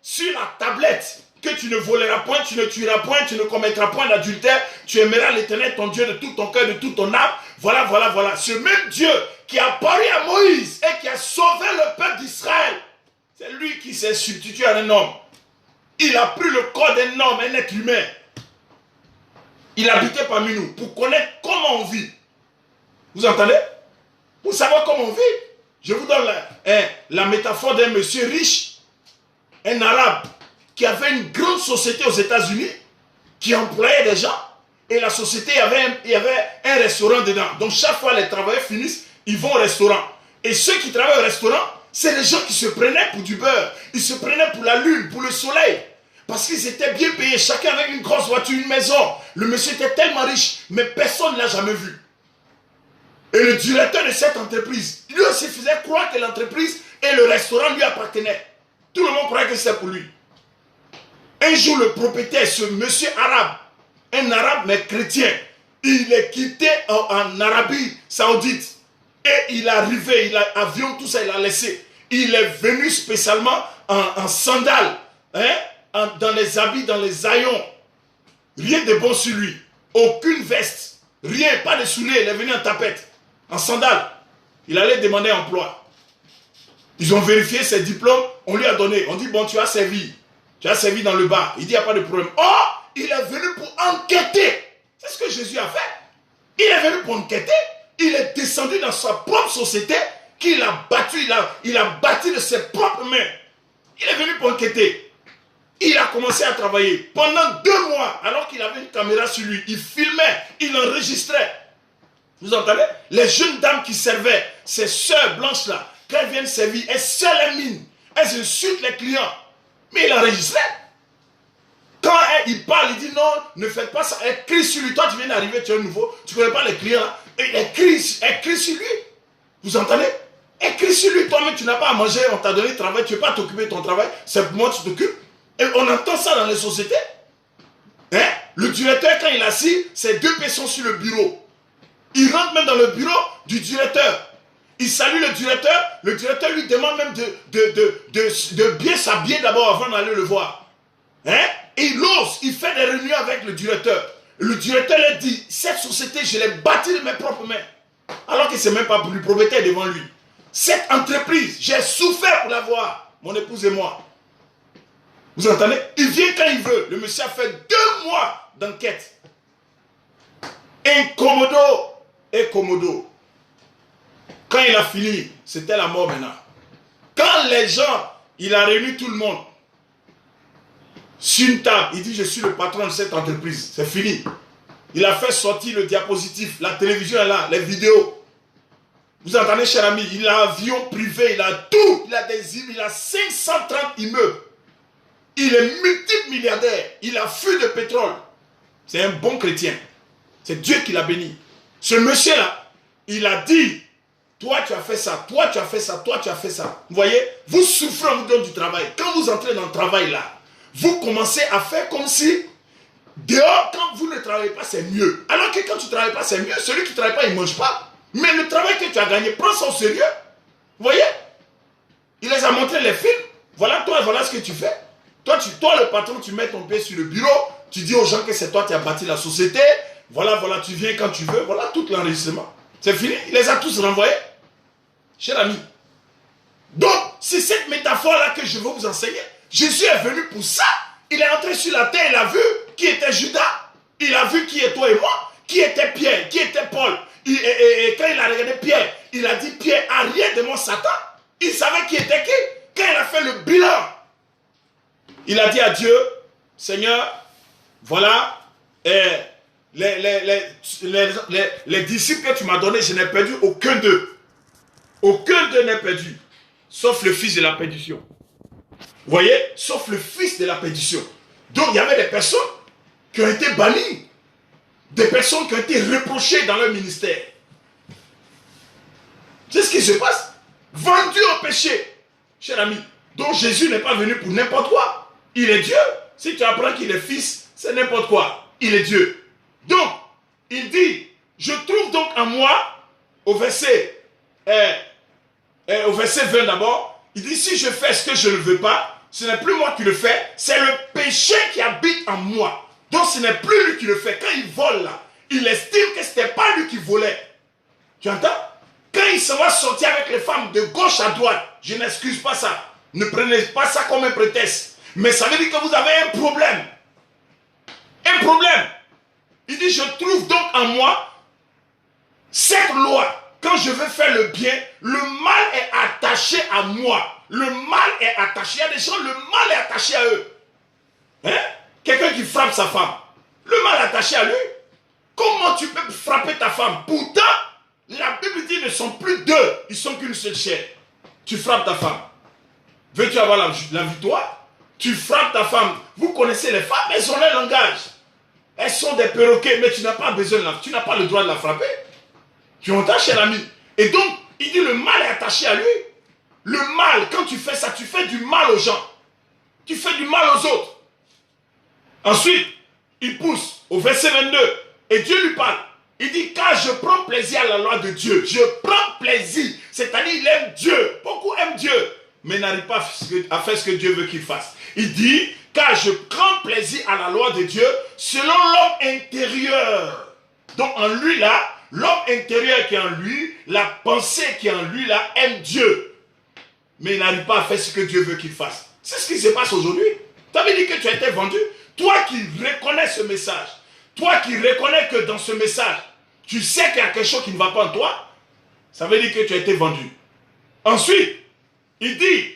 Speaker 1: sur la tablette que tu ne voleras point, tu ne tueras point, tu ne commettras point d'adultère, tu aimeras l'Éternel ton Dieu de tout ton cœur, de toute ton âme. Voilà, voilà, voilà. Ce même Dieu qui a parlé à Moïse et qui a sauvé le peuple d'Israël, c'est lui qui s'est substitué à un homme. Il a pris le corps d'un homme, un être humain. Il habitait parmi nous pour connaître comment on vit. Vous entendez? Pour savoir comment on vit. Je vous donne la métaphore d'un monsieur riche, un arabe, qui avait une grande société aux États-Unis, qui employait des gens, et la société, il y avait un restaurant dedans. Donc chaque fois les travailleurs finissent, ils vont au restaurant. Et ceux qui travaillent au restaurant, c'est les gens qui se prenaient pour du beurre. Ils se prenaient pour la lune, pour le soleil. Parce qu'ils étaient bien payés, chacun avec une grosse voiture, une maison. Le monsieur était tellement riche, mais personne ne l'a jamais vu. Et le directeur de cette entreprise, lui aussi faisait croire que l'entreprise et le restaurant lui appartenaient. Tout le monde croyait que c'était pour lui. Un jour, le propriétaire, ce monsieur arabe, un arabe mais chrétien, il est quitté en Arabie Saoudite. Et il est arrivé, il a avion, tout ça, il a laissé. Il est venu spécialement en sandales, hein, dans les habits, dans les haillons. Rien de bon sur lui. Aucune veste. Rien, pas de souliers. Il est venu en tapette, en sandales. Il allait demander emploi. Ils ont vérifié ses diplômes, on lui a donné. On dit, bon, tu as servi. Tu as servi dans le bar. Il dit, il n'y a pas de problème. Oh, il est venu pour enquêter. C'est ce que Jésus a fait. Il est venu pour enquêter. Il est descendu dans sa propre société qu'il a battu. Il a bâti de ses propres mains. Il est venu pour enquêter. Il a commencé à travailler pendant 2 mois, alors qu'il avait une caméra sur lui. Il filmait, il enregistrait. Vous entendez? Les jeunes dames qui servaient, ces sœurs blanches-là, quand elles viennent servir, elles serrent les mines. Elles insultent les clients. Mais il enregistrait. Quand il parle, il dit non, ne faites pas ça. Elle crie sur lui. Toi, tu viens d'arriver, tu es nouveau, tu ne connais pas les clients. Et elle crie sur lui. Vous entendez? Elle crie sur lui. Toi-même, tu n'as pas à manger, on t'a donné le travail, tu ne veux pas t'occuper de ton travail. C'est pour moi que tu t'occupes. Et on entend ça dans les sociétés. Hein? Le directeur, quand il est assis, c'est 2 personnes sur le bureau. Il rentre même dans le bureau du directeur. Il salue le directeur lui demande même de bien s'habiller d'abord avant d'aller le voir. Hein? Et il ose, il fait des réunions avec le directeur. Le directeur lui dit, cette société, je l'ai bâtie de mes propres mains. Alors que ce n'est même pas pour le propriétaire devant lui. Cette entreprise, j'ai souffert pour l'avoir, mon épouse et moi. Vous entendez? Il vient quand il veut. Le monsieur a fait 2 mois d'enquête. Incommodo. Quand il a fini, c'était la mort maintenant. Quand les gens, il a réuni tout le monde sur une table, il dit, je suis le patron de cette entreprise. C'est fini. Il a fait sortir le diapositive, la télévision est là, les vidéos. Vous entendez, cher ami, il a un avion privé, il a tout. Il a des immeubles, il a 530 immeubles. Il est multimilliardaire. Il a flux de pétrole. C'est un bon chrétien. C'est Dieu qui l'a béni. Ce monsieur-là, il a dit, toi tu as fait ça, toi tu as fait ça, toi tu as fait ça. Vous voyez, vous souffrez, on vous donne du travail. Quand vous entrez dans le travail là, vous commencez à faire comme si, dehors, quand vous ne travaillez pas, c'est mieux. Alors que quand tu ne travailles pas, c'est mieux. Celui qui ne travaille pas, il ne mange pas. Mais le travail que tu as gagné, prends ça au sérieux. Vous voyez, il les a montré les films. Voilà toi, voilà ce que tu fais. Toi, le patron, tu mets ton pied sur le bureau, tu dis aux gens que c'est toi qui as bâti la société. Voilà, tu viens quand tu veux. Voilà tout l'enregistrement. C'est fini. Il les a tous renvoyés. Cher ami. Donc, c'est cette métaphore-là que je veux vous enseigner. Jésus est venu pour ça. Il est entré sur la terre, il a vu qui était Judas. Il a vu qui est toi et moi. Qui était Pierre, qui était Paul. Et quand il a regardé Pierre, il a dit, Pierre, arrière de mon Satan. Il savait qui était qui. Quand il a fait le bilan, il a dit à Dieu, Seigneur, voilà, les disciples que tu m'as donnés, je n'ai perdu aucun d'eux. Aucun d'eux n'est perdu, sauf le fils de la perdition. Vous voyez, sauf le fils de la perdition. Donc il y avait des personnes qui ont été bannies, des personnes qui ont été reprochées dans leur ministère. C'est ce qui se passe. Vendu au péché, cher ami. Donc Jésus n'est pas venu pour n'importe quoi. Il est Dieu. Si tu apprends qu'il est fils, c'est n'importe quoi. Il est Dieu. Donc, il dit, je trouve donc en moi, au verset 20 d'abord, il dit, si je fais ce que je ne veux pas, ce n'est plus moi qui le fais, c'est le péché qui habite en moi. Donc ce n'est plus lui qui le fait. Quand il vole là, il estime que ce n'était pas lui qui volait. Tu entends? Quand il se va sortir avec les femmes de gauche à droite, je n'excuse pas ça. Ne prenez pas ça comme un prétexte. Mais ça veut dire que vous avez un problème. Un problème. Il dit, je trouve donc en moi cette loi. Quand je veux faire le bien, le mal est attaché à moi. Le mal est attaché. Il y a des gens, le mal est attaché à eux. Hein? Quelqu'un qui frappe sa femme. Le mal est attaché à lui. Comment tu peux frapper ta femme? Pourtant, la Bible dit qu'ils ne sont plus deux. Ils sont qu'une seule chair. Tu frappes ta femme. Veux-tu avoir la victoire? Tu frappes ta femme. Vous connaissez les femmes, elles ont leur langage. Elles sont des perroquets, mais tu n'as pas besoin de tu n'as pas le droit de la frapper. Tu entends, cher ami? Et donc, il dit le mal est attaché à lui. Le mal, quand tu fais ça, tu fais du mal aux gens. Tu fais du mal aux autres. Ensuite, il pousse au verset 22. Et Dieu lui parle. Il dit, car je prends plaisir à la loi de Dieu. Je prends plaisir. C'est-à-dire, il aime Dieu. Beaucoup aiment Dieu. Mais n'arrive pas à faire ce que Dieu veut qu'il fasse. Il dit, car je prends plaisir à la loi de Dieu selon l'homme intérieur. Donc en lui là, l'homme intérieur qui est en lui, la pensée qui est en lui là, aime Dieu. Mais il n'arrive pas à faire ce que Dieu veut qu'il fasse. C'est ce qui se passe aujourd'hui. Tu avais dit que tu as été vendu. Toi qui reconnais ce message, toi qui reconnais que dans ce message, tu sais qu'il y a quelque chose qui ne va pas en toi, ça veut dire que tu as été vendu. Ensuite, il dit,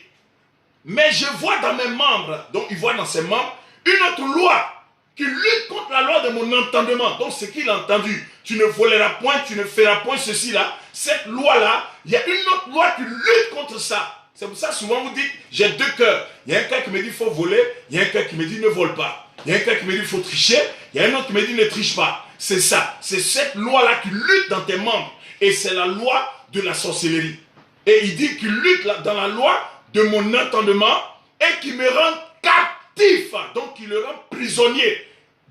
Speaker 1: mais je vois dans mes membres, donc il voit dans ses membres, une autre loi qui lutte contre la loi de mon entendement. Donc ce qu'il a entendu, tu ne voleras point, tu ne feras point ceci là. Cette loi-là, il y a une autre loi qui lutte contre ça. C'est pour ça souvent vous dites, j'ai deux cœurs. Il y a un cœur qui me dit il faut voler, il y a un cœur qui me dit ne vole pas. Il y a un cœur qui me dit il faut tricher, il y a un autre qui me dit ne triche pas. C'est ça, c'est cette loi-là qui lutte dans tes membres. Et c'est la loi de la sorcellerie. Et il dit qu'il lutte dans la loi de mon entendement et qui me rend captif. Donc il le rend prisonnier.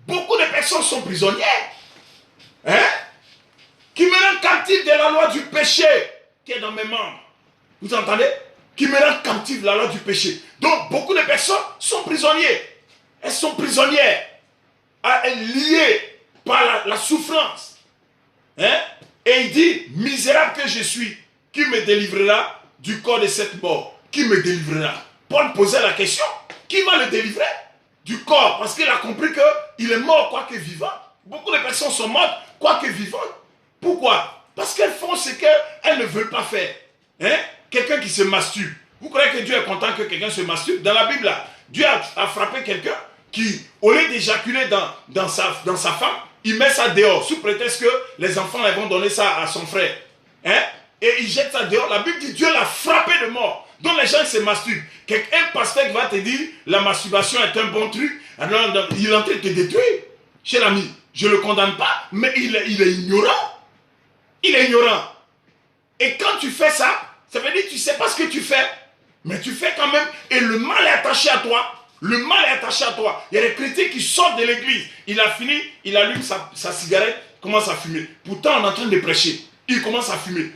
Speaker 1: Beaucoup de personnes sont prisonnières. Hein? Qui me rend captif de la loi du péché qui est dans mes membres. Vous entendez? Qui me rend captif de la loi du péché. Donc beaucoup de personnes sont prisonnières. Elles sont prisonnières. Liées par la souffrance. Hein? Et il dit, misérable que je suis, qui me délivrera du corps de cette mort? Qui me délivrera? Paul posait la question, qui va le délivrer du corps? Parce qu'il a compris qu'il est mort quoique vivant. Beaucoup de personnes sont mortes quoique vivantes. Pourquoi? Parce qu'elles font ce qu'elles ne veulent pas faire. Hein? Quelqu'un qui se masturbe. Vous croyez que Dieu est content que quelqu'un se masturbe? Dans la Bible, là, Dieu a frappé quelqu'un qui, au lieu d'éjaculer dans sa femme, il met ça dehors, sous prétexte que les enfants ils vont donner ça à son frère. Hein? Et il jette ça dehors. La Bible dit Dieu l'a frappé de mort. Donc les gens se masturbent. Un pasteur qui va te dire la masturbation est un bon truc, alors il est en train de te détruire. Cher ami, je ne le condamne pas, mais il est ignorant. Il est ignorant. Et quand tu fais ça, ça veut dire que tu ne sais pas ce que tu fais. Mais tu fais quand même, et le mal est attaché à toi. Le mal est attaché à toi. Il y a des chrétiens qui sortent de l'église. Il a fini, il allume sa cigarette, commence à fumer. Pourtant, on est en train de prêcher. Il commence à fumer.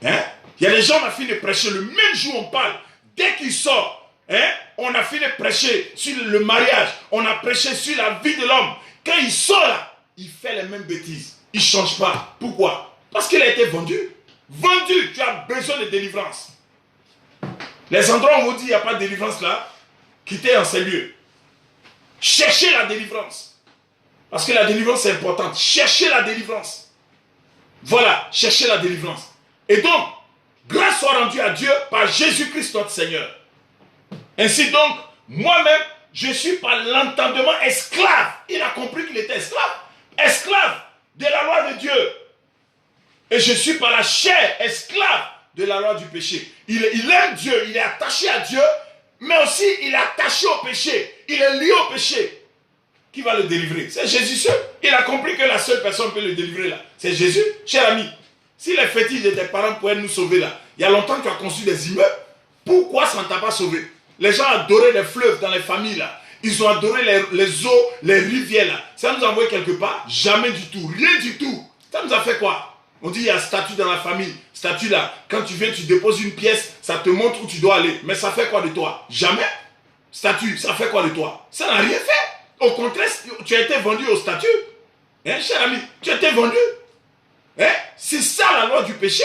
Speaker 1: Hein? Il y a des gens, on a fini de prêcher. Le même jour, on parle. Dès qu'il sort, hein, on a fini de prêcher sur le mariage. On a prêché sur la vie de l'homme. Quand il sort là, il fait les mêmes bêtises. Il ne change pas. Pourquoi? Parce qu'il a été vendu. Vendu, tu as besoin de délivrance. Les endroits où on vous dit qu'il n'y a pas de délivrance là, quittez en ces lieux. Cherchez la délivrance. Parce que la délivrance est importante. Cherchez la délivrance. Voilà, cherchez la délivrance. Et donc, grâce soit rendue à Dieu par Jésus-Christ notre Seigneur. Ainsi donc, moi-même, je suis par l'entendement esclave. Il a compris qu'il était esclave. Esclave de la loi de Dieu. Et je suis par la chair esclave de la loi du péché. Il aime Dieu, il est attaché à Dieu, mais aussi il est attaché au péché. Il est lié au péché. Qui va le délivrer? C'est Jésus seul. Il a compris que la seule personne qui peut le délivrer là, c'est Jésus. Cher ami, si les fétiches de tes parents pouvaient nous sauver là, il y a longtemps que tu as construit des immeubles, pourquoi ça ne t'a pas sauvé? Les gens adoraient les fleuves dans les familles là. Ils ont adoré les eaux, les rivières là. Ça nous a envoyé quelque part? Jamais du tout. Rien du tout. Ça nous a fait quoi? On dit il y a un statut dans la famille. Statut là, quand tu viens, tu déposes une pièce, ça te montre où tu dois aller. Mais ça fait quoi de toi? Jamais. Statut, ça fait quoi de toi? Ça n'a rien fait. Au contraire, tu as été vendu au statut. Hein, cher ami, tu as été vendu. Hein? C'est ça la loi du péché.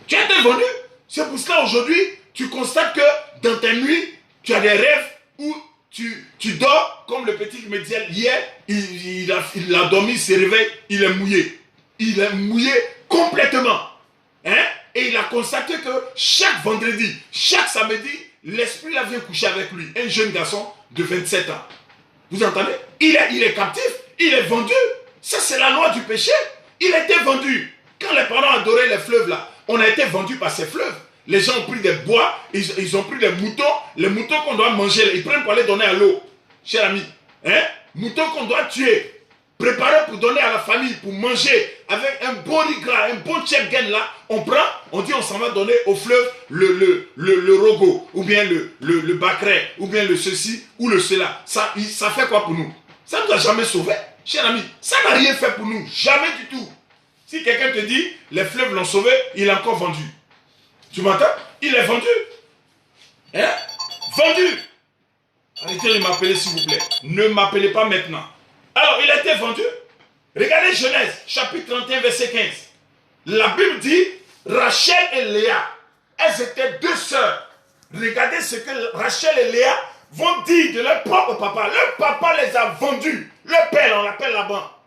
Speaker 1: Tu as été vendu. C'est pour cela aujourd'hui, tu constates que dans tes nuits, tu as des rêves où tu dors, comme le petit qui me disait hier, il a dormi, il se réveille, il est mouillé. Il est mouillé complètement. Hein? Et il a constaté que chaque vendredi, chaque samedi, l'esprit là vient coucher avec lui. Un jeune garçon de 27 ans. Vous entendez? Il est captif, il est vendu. Ça, c'est la loi du péché. Il a été vendu. Quand les parents adoraient les fleuves là, on a été vendu par ces fleuves. Les gens ont pris des bois, ils ont pris des moutons. Les moutons qu'on doit manger, ils prennent pour les donner à l'eau. Cher ami, hein? Moutons qu'on doit tuer, préparer pour donner à la famille, pour manger, avec un bon riz gras, un bon tchèque là, on prend, on dit on s'en va donner au fleuve le rogo, ou bien le bacré, ou bien le ceci, ou le cela. Ça fait quoi pour nous? Ça ne nous a jamais sauvés, cher ami. Ça n'a rien fait pour nous, jamais du tout. Si quelqu'un te dit, les fleuves l'ont sauvé, il est encore vendu. Tu m'entends? Il est vendu. Hein? Vendu. Arrêtez de m'appeler s'il vous plaît. Ne m'appelez pas maintenant. Alors, il a été vendu. Regardez Genèse, chapitre 31, verset 15. La Bible dit, Rachel et Léa, elles étaient deux sœurs. Regardez ce que Rachel et Léa vont dire de leur propre papa. Leur papa les a vendus. Leur père, on l'appelle là-bas.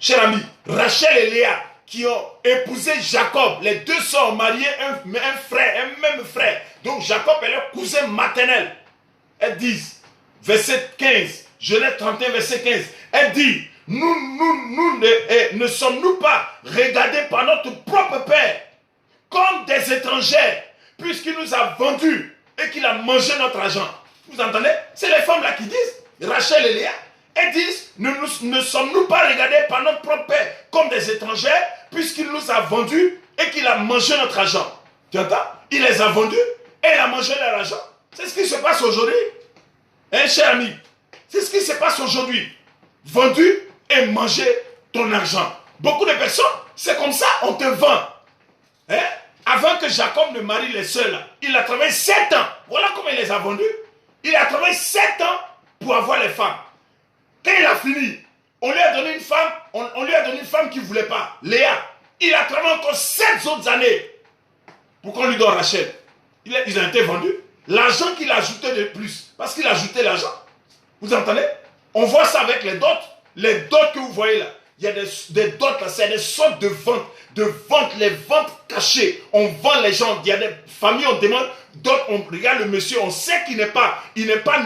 Speaker 1: Cher ami, Rachel et Léa, qui ont épousé Jacob, les deux sœurs ont marié un frère, un même frère. Donc Jacob est leur cousin maternel. Elles disent, verset 15, Genèse 31, verset 15, elles disent, nous ne sommes-nous pas regardés par notre propre père comme des étrangers, puisqu'il nous a vendus et qu'il a mangé notre argent. Vous entendez? C'est les femmes là qui disent, Rachel et Léa, elles disent, ne sommes-nous pas regardés par notre propre père comme des étrangers, puisqu'il nous a vendus et qu'il a mangé notre argent. Tu entends? Il les a vendus et il a mangé leur argent. C'est ce qui se passe aujourd'hui. Hein, cher ami? C'est ce qui se passe aujourd'hui. Vendu et manger ton argent. Beaucoup de personnes, c'est comme ça, on te vend. Hein? Avant que Jacob ne marie les seuls, il a travaillé 7 ans. Voilà comment il les a vendus. Il a travaillé 7 ans pour avoir les femmes. Quand il a fini, on lui a donné une femme, on lui a donné une femme qu'il ne voulait pas, Léa. Il a travaillé encore 7 autres années pour qu'on lui donne Rachel. Ils ont été vendus. L'argent qu'il a ajouté de plus, parce qu'il a ajouté l'argent. Vous entendez? On voit ça avec les dots. Les dots que vous voyez là, il y a des dots là, c'est des sortes de ventes, les ventes cachées. On vend les gens, il y a des familles, on demande, d'autres, on regarde le monsieur, on sait qu'il n'est pas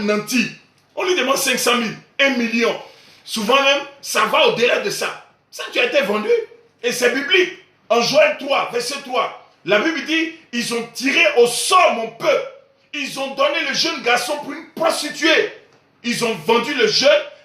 Speaker 1: nanti. On lui demande 500 000, 1 million. Souvent même, ça va au-delà de ça. Ça, tu as été vendu. Et c'est biblique. En Joël 3, verset 3, la Bible dit, ils ont tiré au sort mon peuple. Ils ont donné le jeune garçon pour une prostituée. Ils ont vendu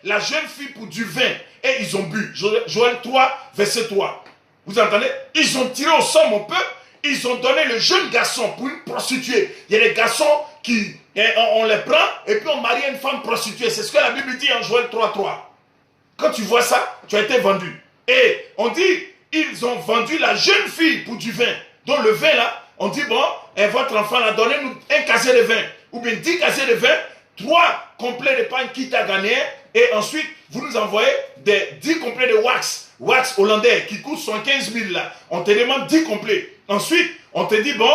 Speaker 1: la jeune fille pour du vin. Et ils ont bu. Joël 3, verset 3. Vous entendez? Ils ont tiré au sort mon peuple. Ils ont donné le jeune garçon pour une prostituée. Il y a des garçons qui, on les prend et puis on marie une femme prostituée. C'est ce que la Bible dit en Joël 3, 3. Quand tu vois ça, tu as été vendu. Et on dit, ils ont vendu la jeune fille pour du vin. Donc le vin là, on dit, bon, votre enfant a donné nous un casier de vin. Ou bien 10 casiers de vin, 3 complets de pain qui t'a gagné. Et ensuite, vous nous envoyez 10 complets de wax hollandais qui coûte 115 000 là. On te demande 10 complets. Ensuite, on te dit, bon,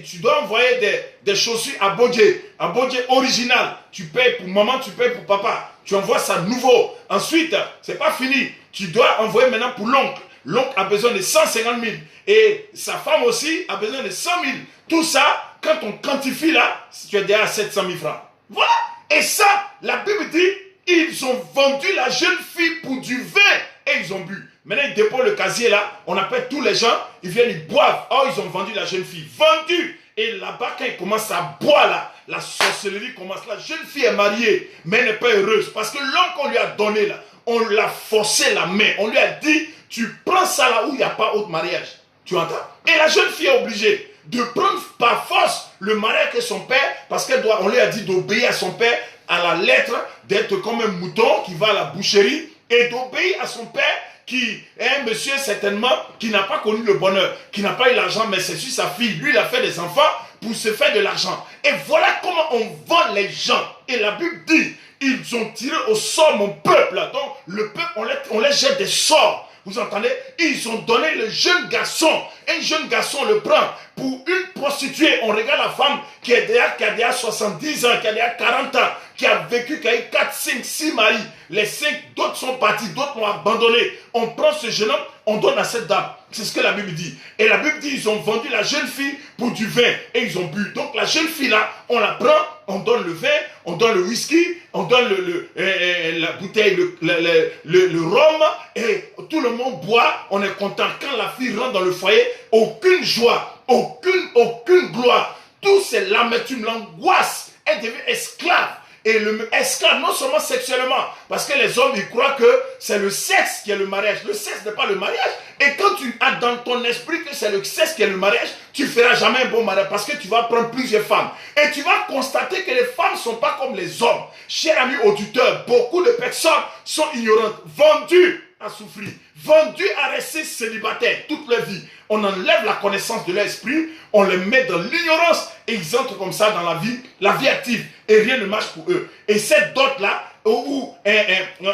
Speaker 1: tu dois envoyer des chaussures à Bodje original. Tu payes pour maman, tu payes pour papa. Tu envoies ça nouveau. Ensuite, c'est pas fini. Tu dois envoyer maintenant pour l'oncle. L'oncle a besoin de 150 000. Et sa femme aussi a besoin de 100 000. Tout ça, quand on quantifie là, tu es déjà à 700 000 francs. Voilà. Et ça, la Bible dit, ils ont vendu la jeune fille pour du vin et ils ont bu. Maintenant, ils déposent le casier là, on appelle tous les gens, ils viennent, ils boivent. Oh, ils ont vendu la jeune fille. Vendue. Et là-bas, quand ils commencent à boire là, la sorcellerie commence. La jeune fille est mariée, mais elle n'est pas heureuse. Parce que l'homme qu'on lui a donné là, on l'a forcé la main. On lui a dit, tu prends ça là où il n'y a pas autre mariage. Tu entends? Et la jeune fille est obligée de prendre par force le mariage que son père, parce on lui a dit d'obéir à son père à la lettre, d'être comme un mouton qui va à la boucherie et d'obéir à son père qui est un monsieur certainement qui n'a pas connu le bonheur, qui n'a pas eu l'argent, mais c'est sur sa fille. Lui, il a fait des enfants pour se faire de l'argent. Et voilà comment on vend les gens. Et la Bible dit, ils ont tiré au sort mon peuple. Donc le peuple, on les jette des sorts. Vous entendez? Ils ont donné le jeune garçon. Un jeune garçon le prend pour une prostituée. On regarde la femme qui a déjà 70 ans, qui a déjà 40 ans, qui a vécu, qui a eu 4, 5, 6 maris. Les 5, d'autres sont partis, d'autres l'ont abandonné. On prend ce jeune homme, on donne à cette dame. C'est ce que la Bible dit. Et la Bible dit, ils ont vendu la jeune fille pour du vin et ils ont bu. Donc la jeune fille là, on la prend, on donne le vin, on donne le whisky, on donne la bouteille, le rhum, et tout le monde boit, on est content. Quand la fille rentre dans le foyer, aucune joie, aucune gloire. Tout c'est l'amertume, l'angoisse. Elle devient esclave. Et esclave, non seulement sexuellement, parce que les hommes, ils croient que c'est le sexe qui est le mariage. Le sexe n'est pas le mariage. Et quand tu as dans ton esprit que c'est le sexe qui est le mariage, tu ne feras jamais un bon mariage parce que tu vas prendre plusieurs femmes. Et tu vas constater que les femmes ne sont pas comme les hommes. Chers amis auditeurs, beaucoup de personnes sont ignorantes, vendues à souffrir, vendues à rester célibataires toute leur vie. On enlève la connaissance de l'esprit, on les met dans l'ignorance et ils entrent comme ça dans la vie active et rien ne marche pour eux. Et cette dot-là, où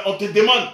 Speaker 1: on te demande,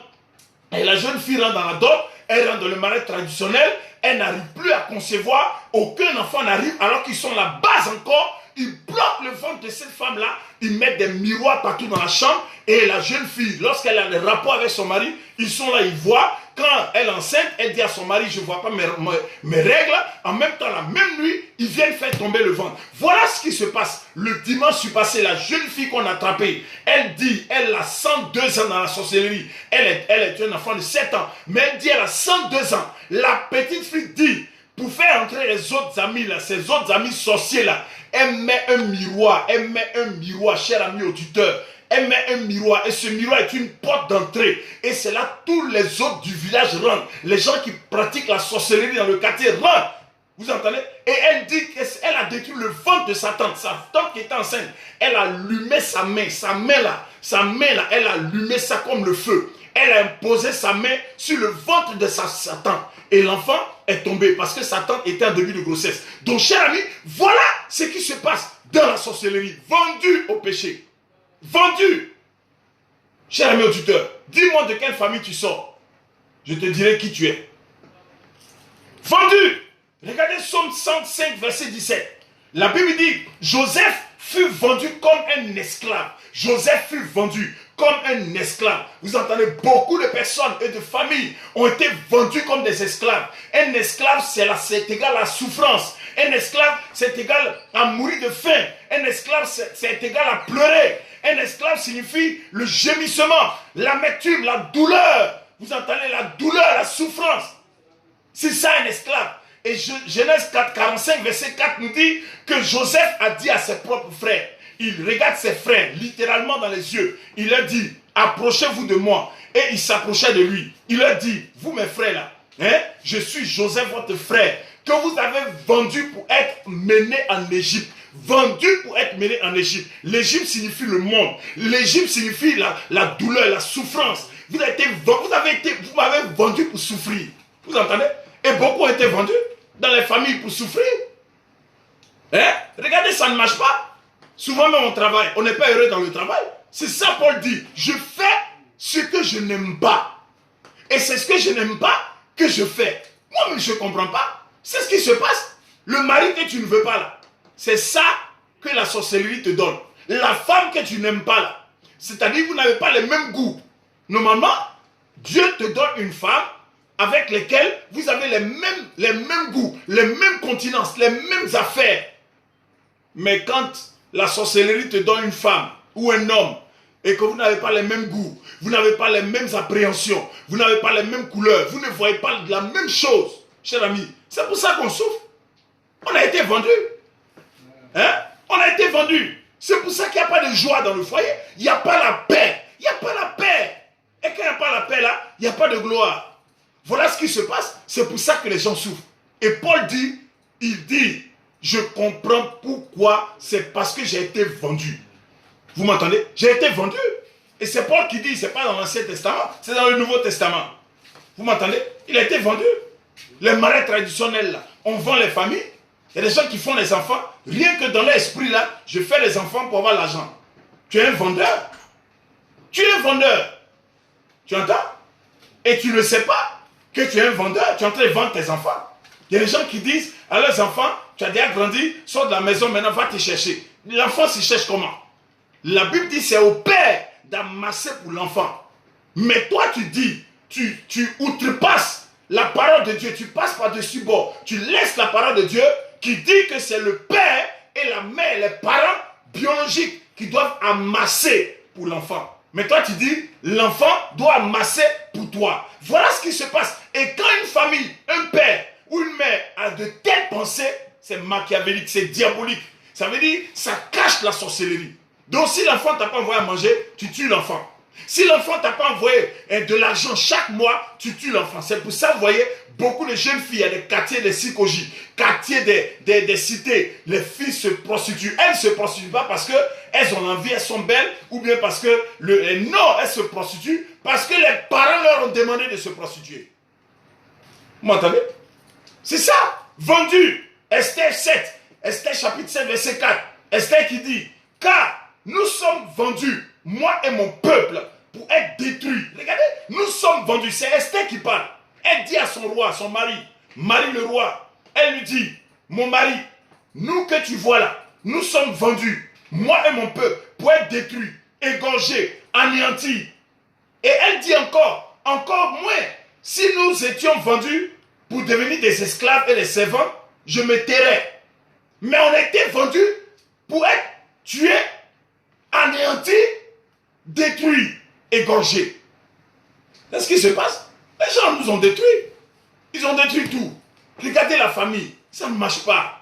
Speaker 1: et la jeune fille rentre dans la dot, elle rentre dans le mariage traditionnel, elle n'arrive plus à concevoir, aucun enfant n'arrive alors qu'ils sont la base encore. Ils bloquent le ventre de cette femme-là, ils mettent des miroirs partout dans la chambre et la jeune fille, lorsqu'elle a des rapports avec son mari, ils sont là, ils voient. Quand elle est enceinte, elle dit à son mari, je ne vois pas mes règles. En même temps, la même nuit, ils viennent faire tomber le ventre. Voilà ce qui se passe. Le dimanche passé, la jeune fille qu'on a attrapée, elle dit, elle a 102 ans dans la sorcellerie. Elle est une enfant de 7 ans. Mais elle dit, elle a 102 ans. La petite fille dit, pour faire entrer les autres amis, là, ces autres amis sorciers, là, elle met un miroir, cher ami auditeur. Elle met un miroir et ce miroir est une porte d'entrée. Et c'est là tous les autres du village rentrent. Les gens qui pratiquent la sorcellerie dans le quartier rentrent. Vous entendez? Et elle dit qu'elle a détruit le ventre de sa tante. Sa tante qui était enceinte, elle a allumé sa main là, elle a allumé ça comme le feu. Elle a imposé sa main sur le ventre de sa tante. Et l'enfant est tombé parce que sa tante était en début de grossesse. Donc, chers amis, voilà ce qui se passe dans la sorcellerie. Vendu au péché. Vendu. Cher ami auditeur, dis-moi de quelle famille tu sors. Je te dirai qui tu es. Vendu. Regardez Psaume 105, verset 17. La Bible dit, Joseph fut vendu comme un esclave. Joseph fut vendu comme un esclave. Vous entendez, beaucoup de personnes et de familles ont été vendues comme des esclaves. Un esclave, c'est égal à la souffrance. Un esclave, c'est égal à mourir de faim. Un esclave, c'est égal à pleurer. Un esclave signifie le gémissement, l'amertume, la douleur. Vous entendez, la douleur, la souffrance. C'est ça un esclave. Et Genèse 4, 45, verset 4 nous dit que Joseph a dit à ses propres frères, il regarde ses frères littéralement dans les yeux, il leur dit, approchez-vous de moi. Et il s'approchait de lui. Il leur dit, vous mes frères là, je suis Joseph votre frère, que vous avez vendu pour être mené en Égypte. Vendu pour être mené en Égypte. L'Égypte signifie le monde. L'Égypte signifie la douleur, la souffrance. Vous m'avez vendu pour souffrir. Vous entendez? Et beaucoup ont été vendus dans les familles pour souffrir. Regardez, ça ne marche pas. Souvent même on travaille, on n'est pas heureux dans le travail. C'est ça Paul dit. Je fais ce que je n'aime pas. Et c'est ce que je n'aime pas que je fais. Moi-même je ne comprends pas. C'est ce qui se passe. Le mari que tu ne veux pas là. C'est ça que la sorcellerie te donne. La femme que tu n'aimes pas là. C'est-à-dire que vous n'avez pas les mêmes goûts. Normalement, Dieu te donne une femme avec laquelle vous avez les mêmes goûts, les mêmes continences, les mêmes affaires. Mais quand la sorcellerie te donne une femme ou un homme et que vous n'avez pas les mêmes goûts, vous n'avez pas les mêmes appréhensions, vous n'avez pas les mêmes couleurs, vous ne voyez pas de la même chose, cher ami, c'est pour ça qu'on souffre. On a été vendu. On a été vendu. C'est pour ça qu'il n'y a pas de joie dans le foyer. Il n'y a pas la paix. Il n'y a pas la paix. Et quand il n'y a pas la paix là, il n'y a pas de gloire. Voilà ce qui se passe. C'est pour ça que les gens souffrent. Et Paul dit, je comprends pourquoi. C'est parce que j'ai été vendu. Vous m'entendez? J'ai été vendu. Et c'est Paul qui dit, c'est pas dans l'Ancien Testament, c'est dans le Nouveau Testament. Vous m'entendez? Il a été vendu. Les mariages traditionnels là, on vend les familles. Il y a des gens qui font les enfants, rien que dans leur esprit là, je fais les enfants pour avoir l'argent. Tu es un vendeur. Tu es un vendeur. Tu entends? Et tu ne sais pas que tu es un vendeur. Tu es en train de vendre tes enfants. Il y a des gens qui disent à leurs enfants, tu as déjà grandi, sors de la maison, maintenant va te chercher. L'enfant se cherche comment? La Bible dit c'est au père d'amasser pour l'enfant. Mais toi tu dis, tu outrepasses la parole de Dieu, tu passes par-dessus bord, tu laisses la parole de Dieu qui dit que c'est le père et la mère, les parents biologiques qui doivent amasser pour l'enfant. Mais toi tu dis, l'enfant doit amasser pour toi. Voilà ce qui se passe. Et quand une famille, un père ou une mère a de telles pensées, c'est machiavélique, c'est diabolique. Ça veut dire, ça cache la sorcellerie. Donc si l'enfant t'a pas envoyé à manger, tu tues l'enfant. Si l'enfant t'a pas envoyé de l'argent chaque mois, tu tues l'enfant. C'est pour ça, vous voyez, beaucoup de jeunes filles, il y a des quartiers des psychogies, quartiers des cités, les filles se prostituent. Elles ne se prostituent pas parce qu'elles ont envie, elles sont belles, ou bien parce que, non, elles se prostituent parce que les parents leur ont demandé de se prostituer. Vous m'entendez? C'est ça, vendu. Esther 7, Esther chapitre 7, verset 4. Esther qui dit, car nous sommes vendus, moi et mon peuple, pour être détruits. Regardez, nous sommes vendus. C'est Esther qui parle. Elle dit à son roi, son mari, Marie le roi, elle lui dit, mon mari, nous que tu vois là, nous sommes vendus, moi et mon peuple, pour être détruits, égorgés, anéantis. Et elle dit encore moins, si nous étions vendus pour devenir des esclaves et des servants, je me tairais. Mais on était vendus pour être tués, anéantis, détruits, égorgés. C'est ce qui se passe. Les gens nous ont détruits. Ils ont détruit tout. Regardez la famille. Ça ne marche pas.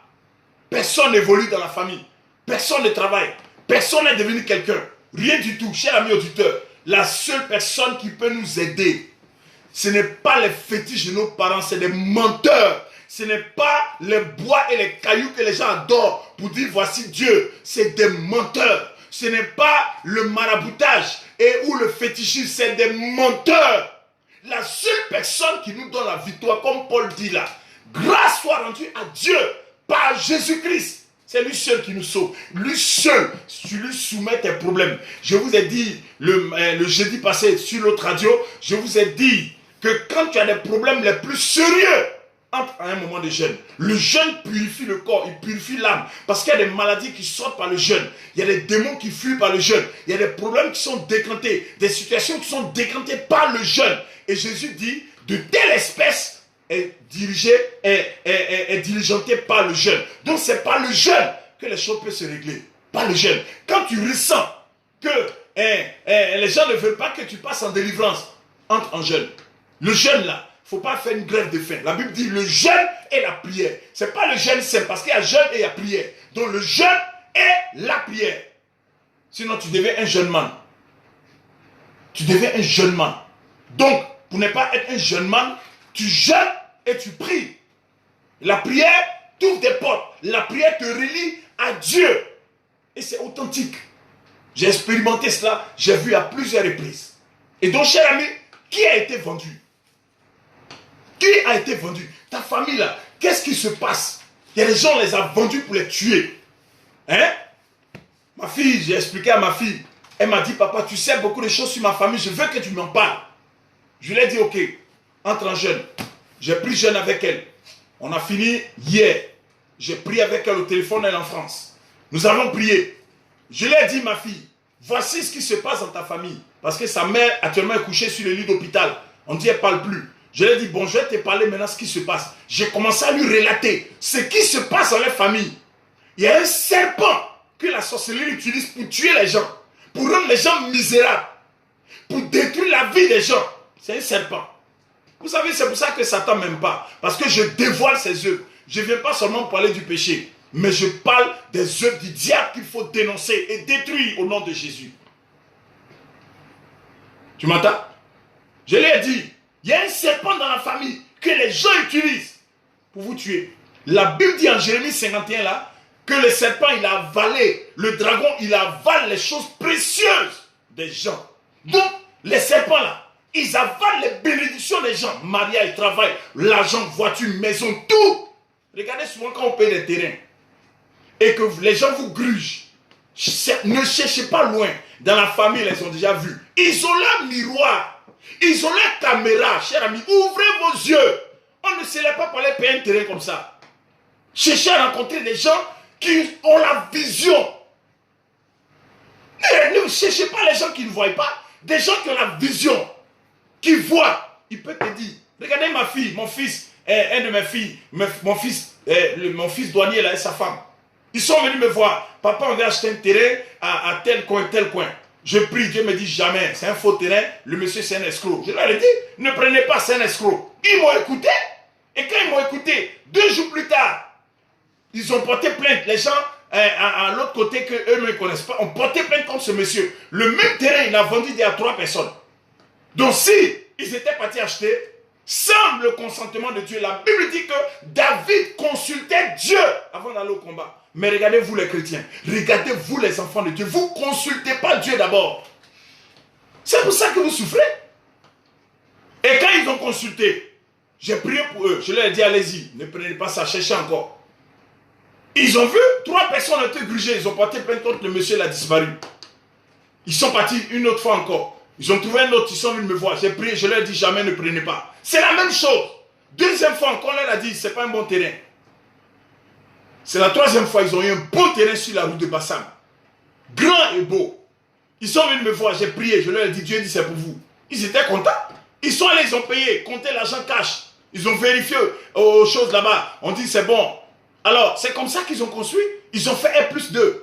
Speaker 1: Personne n'évolue dans la famille. Personne ne travaille. Personne n'est devenu quelqu'un. Rien du tout. Cher ami auditeur, la seule personne qui peut nous aider, ce n'est pas les fétiches de nos parents, c'est des menteurs. Ce n'est pas les bois et les cailloux que les gens adorent pour dire voici Dieu. C'est des menteurs. Ce n'est pas le maraboutage ou le fétichisme, c'est des menteurs. La seule personne qui nous donne la victoire, comme Paul dit là, grâce soit rendue à Dieu par Jésus-Christ. C'est lui seul qui nous sauve. Lui seul, tu lui soumets tes problèmes. Je vous ai dit le jeudi passé sur l'autre radio, je vous ai dit que quand tu as des problèmes les plus sérieux, entre à un moment de jeûne. Le jeûne purifie le corps, il purifie l'âme. Parce qu'il y a des maladies qui sortent par le jeûne. Il y a des démons qui fuient par le jeûne. Il y a des problèmes qui sont décantés, des situations qui sont décantées par le jeûne. Et Jésus dit, de telle espèce est dirigée, est diligentée par le jeûne. Donc c'est par le jeûne que les choses peuvent se régler. Par le jeûne. Quand tu ressens que les gens ne veulent pas que tu passes en délivrance, entre en jeûne. Le jeûne là, il ne faut pas faire une grève de faim. La Bible dit le jeûne et la prière. Ce n'est pas le jeûne simple, parce qu'il y a jeûne et il y a prière. Donc le jeûne et la prière. Sinon tu deviens un jeune man. Tu deviens un jeune man. Donc, pour ne pas être un jeune man, tu jeûnes et tu pries. La prière t'ouvre des portes. La prière te relie à Dieu. Et c'est authentique. J'ai expérimenté cela, j'ai vu à plusieurs reprises. Et donc, cher ami, qui a été vendu? Qui a été vendu? Ta famille là, qu'est-ce qui se passe? Il y a des gens, on les a vendus pour les tuer. Hein? Ma fille, j'ai expliqué à ma fille. Elle m'a dit, papa, tu sais beaucoup de choses sur ma famille, je veux que tu m'en parles. Je lui ai dit, ok, entre en jeûne. J'ai pris jeûne avec elle. On a fini hier. J'ai prié avec elle au téléphone, elle est en France. Nous avons prié. Je lui ai dit, ma fille, voici ce qui se passe dans ta famille. Parce que sa mère actuellement est couchée sur le lit d'hôpital. On dit, elle ne parle plus. Je lui ai dit, bon, je vais te parler maintenant de ce qui se passe. J'ai commencé à lui relater ce qui se passe dans les familles. Il y a un serpent que la sorcellerie utilise pour tuer les gens, pour rendre les gens misérables, pour détruire la vie des gens. C'est un serpent. Vous savez, c'est pour ça que Satan ne m'aime pas. Parce que je dévoile ses œuvres. Je ne viens pas seulement parler du péché, mais je parle des œuvres du diable qu'il faut dénoncer et détruire au nom de Jésus. Tu m'entends? Je lui ai dit, il y a un serpent dans la famille que les gens utilisent pour vous tuer. La Bible dit en Jérémie 51 là, que le serpent il a avalé, le dragon il avale les choses précieuses des gens. Donc les serpents là, ils avalent les bénédictions des gens. Mariage, travail, l'argent, voiture, maison, tout. Regardez souvent quand on paye des terrains et que les gens vous grugent. Ne cherchez pas loin. Dans la famille, ils ont déjà vu. Ils ont leur miroir. Ils ont leur caméra. Chers amis, ouvrez vos yeux. On ne se lève pas pour aller payer un terrain comme ça. Cherchez à rencontrer des gens qui ont la vision. Ne cherchez pas les gens qui ne voient pas. Des gens qui ont la vision. Qui voient. Il peut te dire. Regardez ma fille, mon fils, un de mes filles, mon fils douanier là et sa femme. Ils sont venus me voir. Papa, on va acheter un terrain à tel coin, tel coin. Je prie, Dieu me dit jamais. C'est un faux terrain. Le monsieur, c'est un escroc. Je leur ai dit, ne prenez pas, c'est un escroc. Ils m'ont écouté. Et quand ils m'ont écouté, 2 jours plus tard, ils ont porté plainte. Les gens à l'autre côté que eux ne connaissent pas ont porté plainte contre ce monsieur. Le même terrain, il a vendu à 3 personnes. Donc si ils étaient partis acheter, sans le consentement de Dieu, la Bible dit que David consultait Dieu avant d'aller au combat. Mais regardez-vous les chrétiens, regardez-vous les enfants de Dieu, vous ne consultez pas Dieu d'abord. C'est pour ça que vous souffrez. Et quand ils ont consulté, j'ai prié pour eux, je leur ai dit allez-y, ne prenez pas ça, cherchez encore. Ils ont vu, 3 personnes ont été grugées, ils ont porté plainte contre le monsieur, il a disparu. Ils sont partis une autre fois encore. Ils ont trouvé un autre, ils sont venus me voir. J'ai prié, je leur ai dit jamais ne prenez pas. C'est la même chose. 2e fois encore, on leur a dit, c'est pas un bon terrain. C'est la 3e fois, ils ont eu un beau terrain sur la route de Bassam. Grand et beau. Ils sont venus me voir, j'ai prié, je leur ai dit, Dieu dit c'est pour vous. Ils étaient contents. Ils sont allés, ils ont payé, compté l'argent cash. Ils ont vérifié aux choses là-bas. On dit c'est bon. Alors, c'est comme ça qu'ils ont construit. Ils ont fait R+2.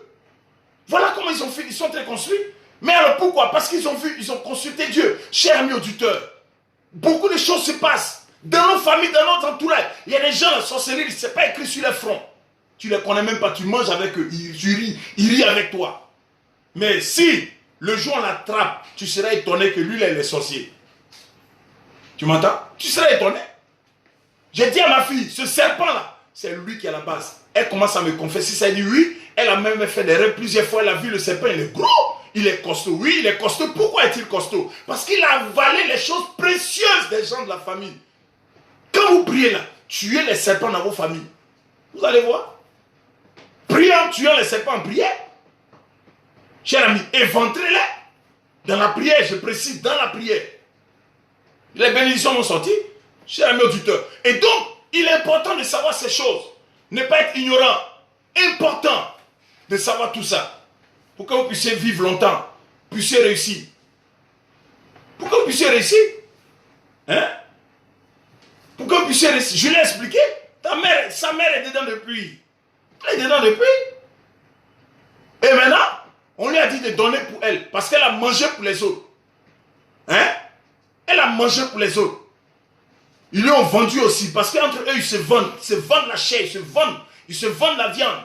Speaker 1: Voilà comment ils ont fait, ils sont très construits. Mais alors pourquoi? Parce qu'ils ont vu, ils ont consulté Dieu. Chers amis auditeurs, beaucoup de choses se passent. Dans nos familles, dans notre entourage. Il y a des gens, la sorcellerie, ce n'est pas écrit sur les fronts. Tu ne les connais même pas, tu manges avec eux, ils rient avec toi. Mais si le jour on l'attrape, tu seras étonné que lui, il est sorcier. Tu m'entends? Tu seras étonné. J'ai dit à ma fille, ce serpent-là, c'est lui qui est à la base. Elle commence à me confesser, ça dit oui. Elle a même fait des rêves plusieurs fois, elle a vu le serpent, il est gros. Il est costaud, oui, il est costaud. Pourquoi est-il costaud? Parce qu'il a avalé les choses précieuses des gens de la famille. Quand vous priez là, tuez les serpents dans vos familles. Vous allez voir. Priez en tuant les serpents en prière. Chers amis, éventrez-les. Dans la prière, je précise, dans la prière. Les bénédictions vont sortir. Chers amis auditeurs. Et donc, il est important de savoir ces choses. Ne pas être ignorant. Important de savoir tout ça. Pour que vous puissiez vivre longtemps, puissiez réussir. Pour que vous puissiez réussir. Hein? Pour que vous puissiez réussir. Je l'ai expliqué. Sa mère est dedans depuis. Elle est dedans depuis. Et maintenant, on lui a dit de donner pour elle. Parce qu'elle a mangé pour les autres. Hein? Elle a mangé pour les autres. Ils lui ont vendu aussi. Parce qu'entre eux, ils se vendent. Ils se vendent la chair. Ils se vendent la viande.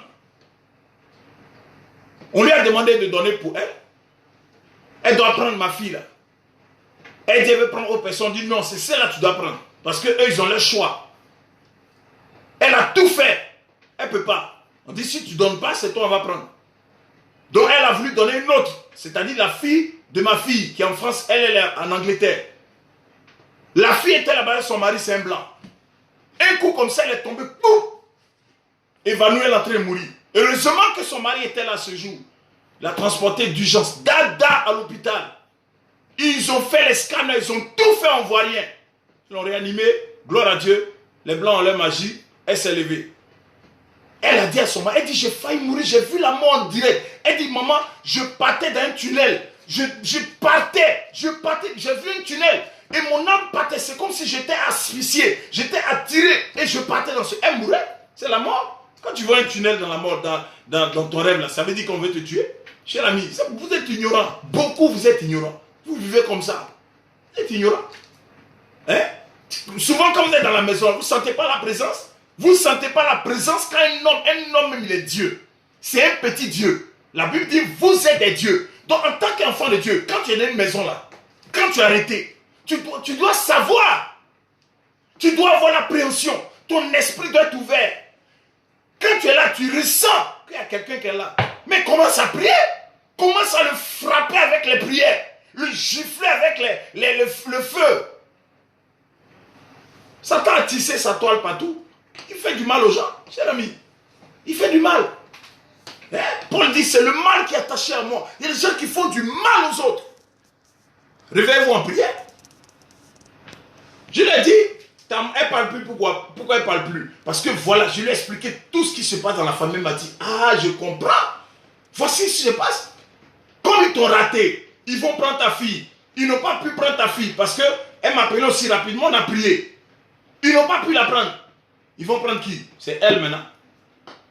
Speaker 1: On lui a demandé de donner pour elle. Elle doit prendre ma fille là. Elle devait prendre aux personnes. On dit non, c'est celle-là que tu dois prendre. Parce qu'eux, ils ont leur choix. Elle a tout fait. Elle ne peut pas. On dit si tu ne donnes pas, c'est toi, on va prendre. Donc elle a voulu donner une autre. C'est-à-dire la fille de ma fille qui est en France, elle est en Angleterre. La fille était là-bas, son mari c'est un blanc. Un coup comme ça, elle est tombée, pouf, évanouie, elle est en train de mourir. Heureusement que son mari était là ce jour. Il l'a transporté d'urgence, dada à l'hôpital. Ils ont fait les scanners, ils ont tout fait, on ne voit rien. Ils l'ont réanimé, gloire à Dieu. Les blancs ont leur magie, elle s'est levée. Elle a dit à son mari, elle dit j'ai failli mourir, j'ai vu la mort en direct. Elle dit maman, je partais dans un tunnel. Je partais, j'ai vu un tunnel. Et mon âme partait, c'est comme si j'étais asphyxié, j'étais attiré et je partais dans ce... Elle mourait, c'est la mort. Quand tu vois un tunnel dans la mort, dans ton rêve, là, ça veut dire qu'on veut te tuer. Cher ami, vous êtes ignorant. Beaucoup, vous êtes ignorant. Vous vivez comme ça. Vous êtes ignorant. Hein? Souvent, quand vous êtes dans la maison, vous ne sentez pas la présence. Vous ne sentez pas la présence quand un homme, il est Dieu. C'est un petit Dieu. La Bible dit, vous êtes des dieux. Donc, en tant qu'enfant de Dieu, quand tu es dans une maison là, quand tu es arrêté, tu dois savoir. Tu dois avoir l'appréhension. Ton esprit doit être ouvert. Quand tu es là, tu ressens qu'il y a quelqu'un qui est là. Mais commence à prier. Commence à le frapper avec les prières. Le gifler avec le feu. Satan a tissé sa toile partout. Il fait du mal aux gens, cher ami. Il fait du mal. Hein? Paul dit, c'est le mal qui est attaché à moi. Il y a des gens qui font du mal aux autres. Réveillez-vous en prière. Je lui ai dit, elle ne parle plus, pourquoi elle ne parle plus? Parce que voilà, je lui ai expliqué tout ce qui se passe dans la famille. Elle m'a dit, ah, je comprends. Voici ce qui se passe. Comme ils t'ont raté, ils vont prendre ta fille. Ils n'ont pas pu prendre ta fille parce qu'elle m'appelait aussi rapidement, on a prié. Ils n'ont pas pu la prendre. Ils vont prendre qui? C'est elle maintenant.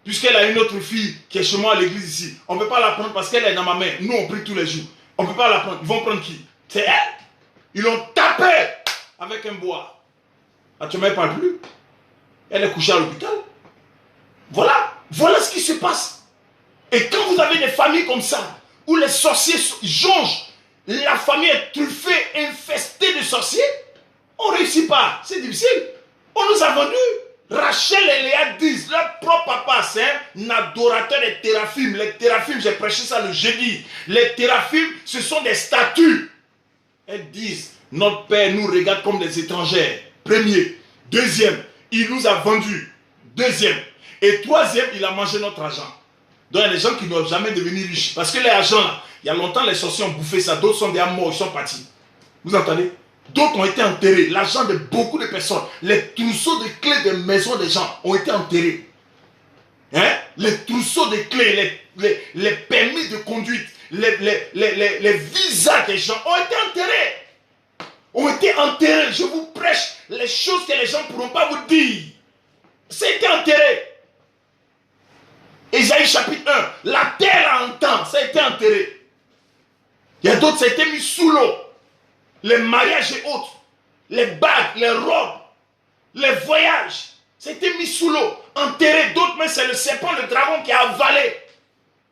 Speaker 1: Puisqu'elle a une autre fille qui est chez moi à l'église ici. On ne peut pas la prendre parce qu'elle est dans ma main. Nous, on prie tous les jours. On ne peut pas la prendre. Ils vont prendre qui? C'est elle. Ils l'ont tapé avec un bois. Actuellement, elle ne parle plus. Elle est couchée à l'hôpital. Voilà. Voilà ce qui se passe. Et quand vous avez des familles comme ça, où les sorciers jongent, la famille est truffée, infestée de sorciers, on ne réussit pas. C'est difficile. On nous a vendus. Rachel et Léa disent, leur propre papa, c'est un adorateur des téraphimes. Les téraphimes, j'ai prêché ça le jeudi. Les téraphimes, ce sont des statues. Elles disent, notre père nous regarde comme des étrangers. Premier. Deuxième, il nous a vendus. Deuxième. Et troisième, il a mangé notre argent. Donc il y a des gens qui ne doivent jamais devenir riches. Parce que les argent, là, il y a longtemps, les sorciers ont bouffé ça. D'autres sont déjà morts, ils sont partis. Vous entendez? D'autres ont été enterrés. L'argent de beaucoup de personnes. Les trousseaux de clés des maisons des gens ont été enterrés. Hein? Les trousseaux de clés, les permis de conduite, les visas des gens ont été enterrés. Ont été enterrés. Je vous prêche les choses que les gens ne pourront pas vous dire. C'était enterré. Ésaïe chapitre 1. La terre a un temps, ça a été enterré. Il y a d'autres, ça a été mis sous l'eau. Les mariages et autres, les bagues, les robes, les voyages, c'était mis sous l'eau, enterré. D'autres, mais c'est le serpent, le dragon qui a avalé.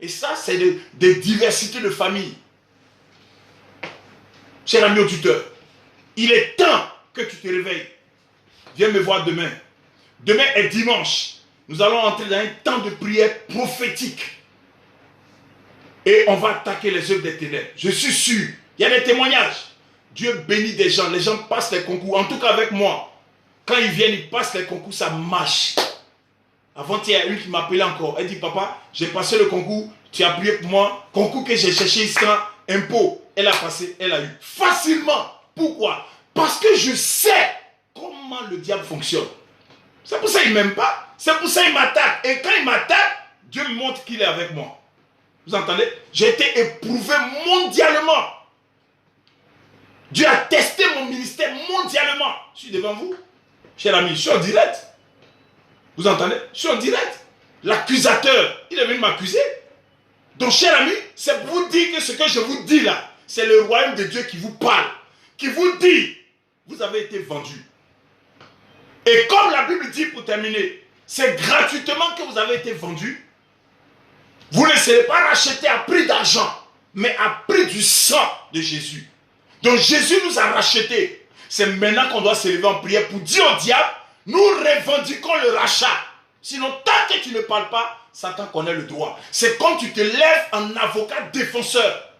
Speaker 1: Et ça, c'est des diversités de familles. Cher ami auditeur, il est temps que tu te réveilles. Viens me voir demain. Demain est dimanche. Nous allons entrer dans un temps de prière prophétique. Et on va attaquer les œuvres des ténèbres. Je suis sûr. Il y a des témoignages. Dieu bénit des gens. Les gens passent les concours. En tout cas avec moi. Quand ils viennent, ils passent les concours. Ça marche. Avant-hier, il y a une qui m'appelait encore. Elle dit, papa, j'ai passé le concours. Tu as prié pour moi. Concours que j'ai cherché ici. Impôt. Elle a passé. Elle a eu. Facilement. Pourquoi? Parce que je sais comment le diable fonctionne. C'est pour ça qu'il ne m'aime pas. C'est pour ça qu'il m'attaque. Et quand il m'attaque, Dieu me montre qu'il est avec moi. Vous entendez? J'ai été éprouvé mondialement. Dieu a testé mon ministère mondialement. Je suis devant vous. Cher ami, je suis en direct. Vous entendez? Je suis en direct. L'accusateur, il est venu m'accuser. Donc, cher ami, c'est pour vous dire que ce que je vous dis là, c'est le royaume de Dieu qui vous parle. Qui vous dit, vous avez été vendu. Et comme la Bible dit pour terminer, c'est gratuitement que vous avez été vendu. Vous ne serez pas racheté à prix d'argent, mais à prix du sang de Jésus. Donc Jésus nous a rachetés. C'est maintenant qu'on doit se lever en prière pour dire au diable, nous revendiquons le rachat. Sinon, tant que tu ne parles pas, Satan connaît le droit. C'est comme tu te lèves en avocat défenseur.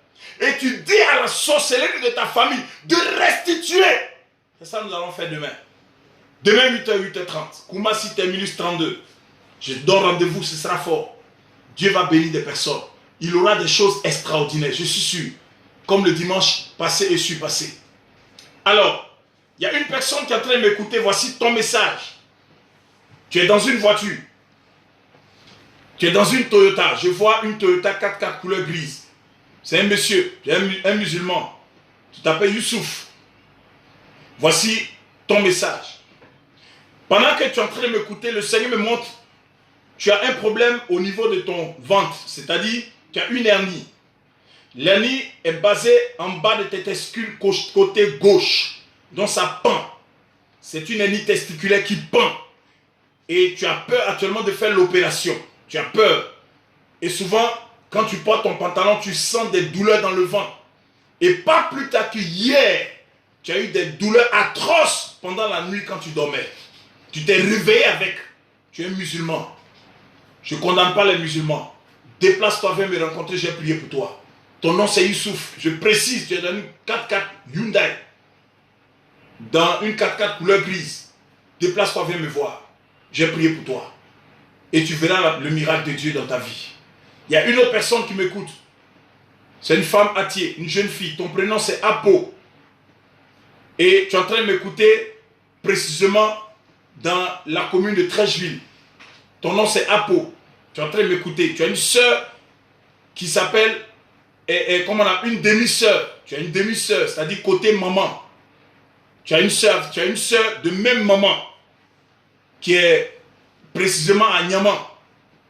Speaker 1: Et tu dis à la sorcellerie de ta famille de restituer. C'est ça que nous allons faire demain. Demain 8h, 8h30. Koumassi Terminus 32. Je donne rendez-vous, ce sera fort. Dieu va bénir des personnes. Il aura des choses extraordinaires, je suis sûr. Comme le dimanche passé et surpassé. Alors, il y a une personne qui est en train de m'écouter. Voici ton message. Tu es dans une voiture. Tu es dans une Toyota. Je vois une Toyota 4x4 couleur grise. C'est un monsieur, un musulman. Tu t'appelles Youssouf. Voici ton message. Pendant que tu es en train de m'écouter, le Seigneur me montre, tu as un problème au niveau de ton ventre, c'est-à-dire tu as une hernie. L'hernie est basée en bas de tes testicules côté gauche, donc ça pend. C'est une hernie testiculaire qui pend. Et tu as peur actuellement de faire l'opération. Tu as peur. Et souvent, quand tu portes ton pantalon, tu sens des douleurs dans le ventre. Et pas plus tard que hier, tu as eu des douleurs atroces pendant la nuit quand tu dormais. Tu t'es réveillé avec. Tu es musulman. Je ne condamne pas les musulmans. Déplace-toi, viens me rencontrer, j'ai prié pour toi. Ton nom c'est Youssouf. Je précise, tu es dans une 4x4 Hyundai. Dans une 4x4 couleur grise. Déplace-toi, viens me voir. j'ai prié pour toi. Et tu verras le miracle de Dieu dans ta vie. Il y a une autre personne qui m'écoute. C'est une femme Atier, une jeune fille. Ton prénom c'est Apo. Et tu es en train de m'écouter précisément dans la commune de Trècheville. Ton nom c'est Apo. Tu es en train de m'écouter. Tu as une sœur qui s'appelle, comment on appelle, une demi-sœur. Tu as une demi-sœur, c'est-à-dire côté maman. Tu as une sœur de même maman qui est précisément à Niaman.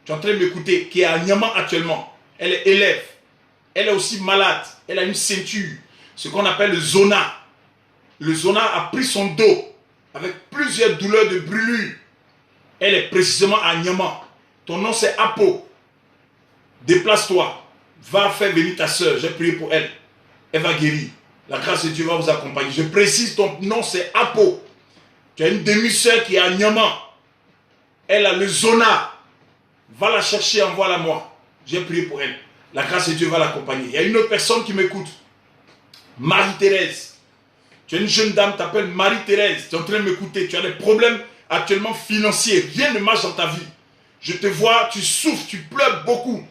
Speaker 1: Tu es en train de m'écouter, qui est à Niaman actuellement. Elle est élève. Elle est aussi malade. Elle a une ceinture, ce qu'on appelle le zona. Le zona a pris son dos avec plusieurs douleurs de brûlure. Elle est précisément à Niaman. Ton nom c'est Apo. Déplace-toi. Va faire venir ta soeur. J'ai prié pour elle. Elle va guérir. La grâce de Dieu va vous accompagner. Je précise, ton nom c'est Apo. Tu as une demi-sœur qui est à Niaman. Elle a le zona. Va la chercher, envoie-la moi. J'ai prié pour elle. La grâce de Dieu va l'accompagner. Il y a une autre personne qui m'écoute. Marie-Thérèse. Tu es une jeune dame, tu t'appelles Marie-Thérèse. Tu es en train de m'écouter. Tu as des problèmes actuellement financiers. Rien ne marche dans ta vie. Je te vois, tu souffres, tu pleures beaucoup.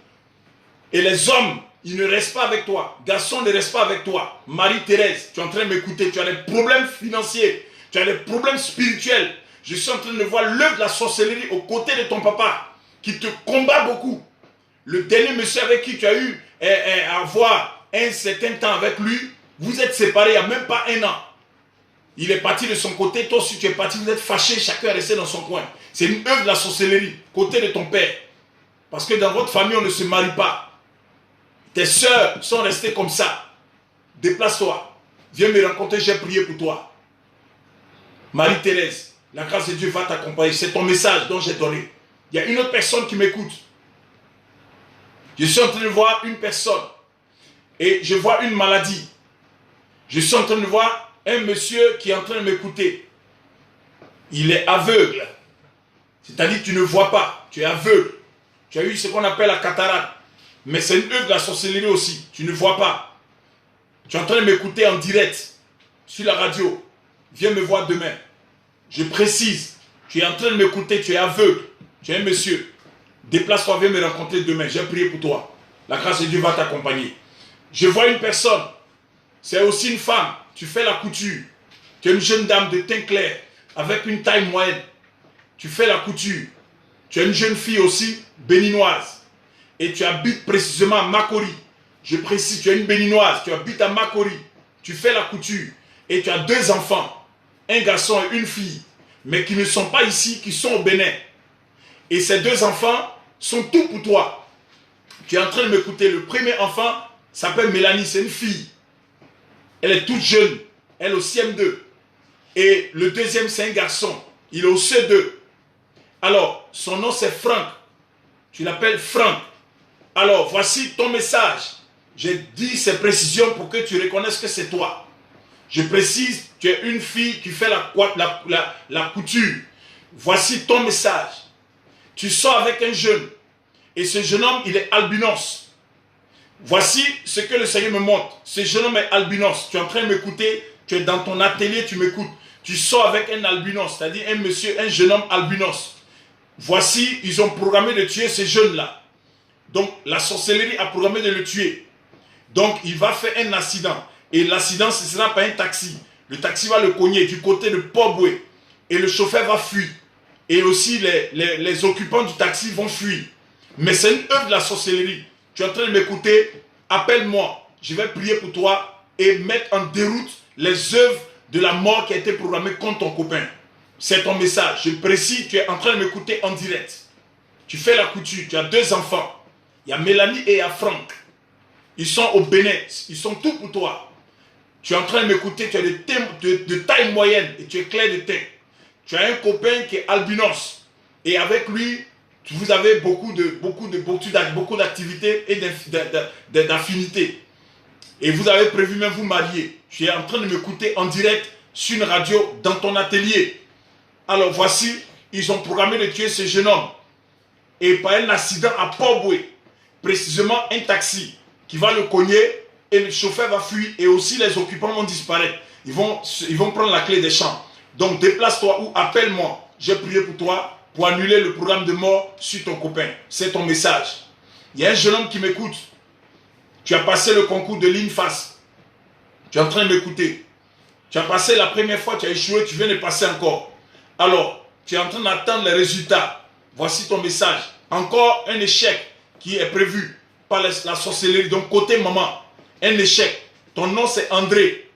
Speaker 1: Et les hommes, ils ne restent pas avec toi. Garçons ne restent pas avec toi. Marie-Thérèse, tu es en train de m'écouter. Tu as des problèmes financiers. Tu as des problèmes spirituels. Je suis en train de voir l'œuvre de la sorcellerie aux côtés de ton papa qui te combat beaucoup. Le dernier monsieur avec qui tu as eu à avoir un certain temps avec lui, vous êtes séparés il n'y a même pas un an. Il est parti de son côté, toi aussi tu es parti, vous êtes fâchés, chacun est resté dans son coin. C'est une œuvre de la sorcellerie, côté de ton père. Parce que dans votre famille, on ne se marie pas. Tes sœurs sont restées comme ça. Déplace-toi. Viens me rencontrer, j'ai prié pour toi. Marie-Thérèse, la grâce de Dieu va t'accompagner. C'est ton message dont j'ai donné. Il y a une autre personne qui m'écoute. Je suis en train de voir une personne. Et je vois une maladie. Je suis en train de voir un monsieur qui est en train de m'écouter. Il est aveugle. C'est-à-dire que tu ne vois pas. Tu es aveugle. Tu as eu ce qu'on appelle la cataracte. Mais c'est une œuvre de la sorcellerie aussi. Tu ne vois pas. Tu es en train de m'écouter en direct. Sur la radio. Viens me voir demain. Je précise. Tu es en train de m'écouter. Tu es aveugle. Tu es un monsieur. Déplace-toi, viens me rencontrer demain. J'ai prié pour toi. La grâce de Dieu va t'accompagner. Je vois une personne. C'est aussi une femme. Tu fais la couture. Tu es une jeune dame de teint clair. Avec une taille moyenne. Tu fais la couture. Tu es une jeune fille aussi, béninoise. Et tu habites précisément à Makori. Je précise, tu es une béninoise. Tu habites à Makori. Tu fais la couture. Et tu as 2 enfants. Un garçon et une fille. Mais qui ne sont pas ici, qui sont au Bénin. Et ces 2 enfants sont tout pour toi. Tu es en train de m'écouter. Le premier enfant s'appelle Mélanie. C'est une fille. Elle est toute jeune. Elle est au CM2. Et le deuxième, c'est un garçon. Il est au C2. Alors, son nom c'est Franck. Tu l'appelles Franck. Alors, voici ton message. J'ai dit ces précisions pour que tu reconnaisses que c'est toi. Je précise, tu es une fille qui fait la couture. Voici ton message. Tu sors avec un jeune. Et ce jeune homme, il est albinos. Voici ce que le Seigneur me montre. Ce jeune homme est albinos. Tu es en train de m'écouter. Tu es dans ton atelier, tu m'écoutes. Tu sors avec un albinos, c'est-à-dire un monsieur, un jeune homme albinos. Voici, ils ont programmé de tuer ce jeune-là. Donc, la sorcellerie a programmé de le tuer. Donc, il va faire un accident. Et l'accident, ce ne sera pas un taxi. Le taxi va le cogner du côté de Port-Boué. Et le chauffeur va fuir. Et aussi, les occupants du taxi vont fuir. Mais c'est une œuvre de la sorcellerie. Tu es en train de m'écouter. Appelle-moi. Je vais prier pour toi et mettre en déroute les œuvres de la mort qui a été programmée contre ton copain. C'est ton message. Je précise, tu es en train de m'écouter en direct. Tu fais la couture, tu as 2 enfants. Il y a Mélanie et il y a Franck. Ils sont au Bénin. Ils sont tout pour toi. Tu es en train de m'écouter, tu es de taille moyenne et tu es clair de teint. Tu as un copain qui est albinos. Et avec lui, vous avez beaucoup d'activités et d'affinités. Et vous avez prévu même vous marier. Tu es en train de m'écouter en direct sur une radio dans ton atelier. Alors voici, ils ont programmé de tuer ce jeune homme. Et par un accident à Port-Boué, précisément un taxi qui va le cogner et le chauffeur va fuir et aussi les occupants vont disparaître. Ils vont prendre la clé des champs. Donc déplace-toi ou appelle-moi. J'ai prié pour toi pour annuler le programme de mort sur ton copain. C'est ton message. Il y a un jeune homme qui m'écoute. Tu as passé le concours de l'INFAS. Tu es en train de m'écouter. Tu as passé la première fois, tu as échoué, tu viens de passer encore. Alors, tu es en train d'attendre les résultats. Voici ton message. Encore un échec qui est prévu par la sorcellerie. Donc, côté maman, un échec. Ton nom, c'est André.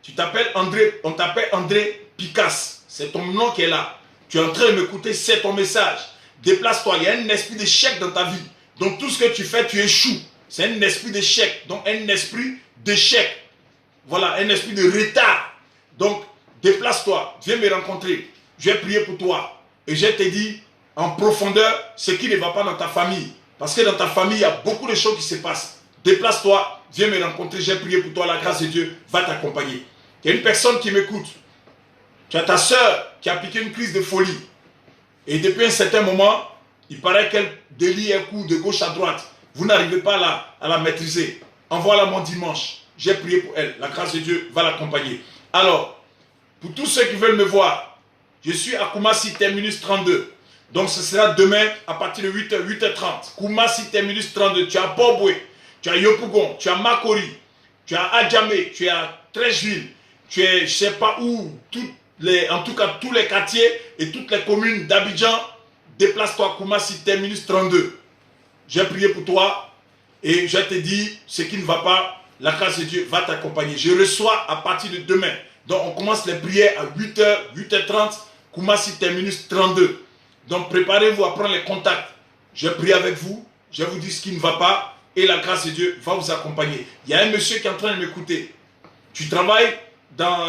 Speaker 1: Tu t'appelles André, on t'appelle André Picasse. C'est ton nom qui est là. Tu es en train de m'écouter, c'est ton message. Déplace-toi. Il y a un esprit d'échec dans ta vie. Donc, tout ce que tu fais, tu échoues. C'est un esprit d'échec. Donc, un esprit d'échec. Voilà, un esprit de retard. Donc, déplace-toi, viens me rencontrer. Je vais prier pour toi. Et je te dis en profondeur ce qui ne va pas dans ta famille. Parce que dans ta famille, il y a beaucoup de choses qui se passent. Déplace-toi, viens me rencontrer. Je vais prier pour toi. La grâce de Dieu va t'accompagner. Il y a une personne qui m'écoute. Tu as ta soeur qui a piqué une crise de folie. Et depuis un certain moment, il paraît qu'elle délie un coup de gauche à droite. Vous n'arrivez pas à la maîtriser. Envoie-la mon dimanche. J'ai prié pour elle. La grâce de Dieu va l'accompagner. Alors, pour tous ceux qui veulent me voir, je suis à Koumassi Terminus 32. Donc, ce sera demain à partir de 8h, 8h30. Koumassi Terminus 32. Tu as Bobwe, tu as Yopougon, tu as Makori, tu as Adjamé, tu as Trècheville, tu es, je ne sais pas où, en tout cas, tous les quartiers et toutes les communes d'Abidjan. Déplace-toi à Koumassi Terminus 32. J'ai prié pour toi et je te dis ce qui ne va pas. La grâce de Dieu va t'accompagner. Je reçois à partir de demain. Donc, on commence les prières à 8h, 8h30, Koumassi Terminus 32. Donc, préparez-vous à prendre les contacts. Je prie avec vous. Je vous dis ce qui ne va pas. Et la grâce de Dieu va vous accompagner. Il y a un monsieur qui est en train de m'écouter. Tu travailles dans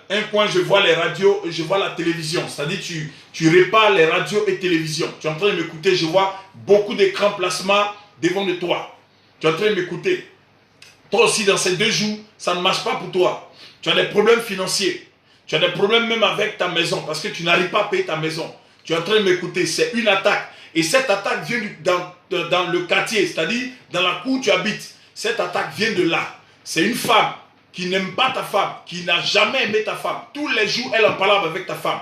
Speaker 1: un coin, je vois les radios, je vois la télévision. C'est-à-dire, tu répares les radios et télévisions. Tu es en train de m'écouter. Je vois beaucoup d'écrans plasma devant de toi. Tu es en train de m'écouter. Toi aussi, dans ces 2 jours, ça ne marche pas pour toi. Tu as des problèmes financiers. Tu as des problèmes même avec ta maison parce que tu n'arrives pas à payer ta maison. Tu es en train de m'écouter. C'est une attaque. Et cette attaque vient dans le quartier, c'est-à-dire dans la cour où tu habites. Cette attaque vient de là. C'est une femme qui n'aime pas ta femme, qui n'a jamais aimé ta femme. Tous les jours, elle en parle avec ta femme.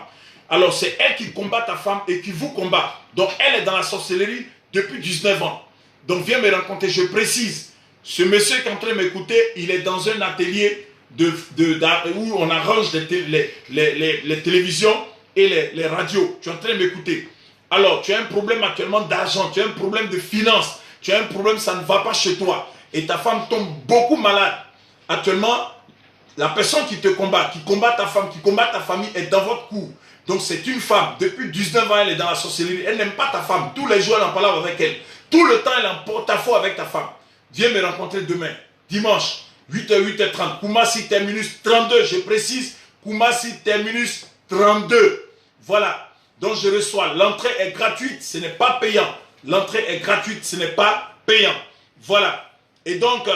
Speaker 1: Alors, c'est elle qui combat ta femme et qui vous combat. Donc, elle est dans la sorcellerie depuis 19 ans. Donc, viens me rencontrer. Je précise. Ce monsieur qui est en train de m'écouter, il est dans un atelier où on arrange les télévisions et les radios. Tu es en train de m'écouter. Alors, tu as un problème actuellement d'argent, tu as un problème de finances, tu as un problème, ça ne va pas chez toi. Et ta femme tombe beaucoup malade. Actuellement, la personne qui te combat, qui combat ta femme, qui combat ta famille est dans votre cour. Donc, c'est une femme. Depuis 19 ans, elle est dans la sorcellerie. Elle n'aime pas ta femme. Tous les jours, elle en parle avec elle. Tout le temps, elle en porte-à-faux avec ta femme. Viens me rencontrer demain, dimanche, 8h, 8h30, Koumassi Terminus 32, je précise, Koumassi Terminus 32. Voilà, donc je reçois, l'entrée est gratuite, ce n'est pas payant. L'entrée est gratuite, ce n'est pas payant. Voilà, et donc,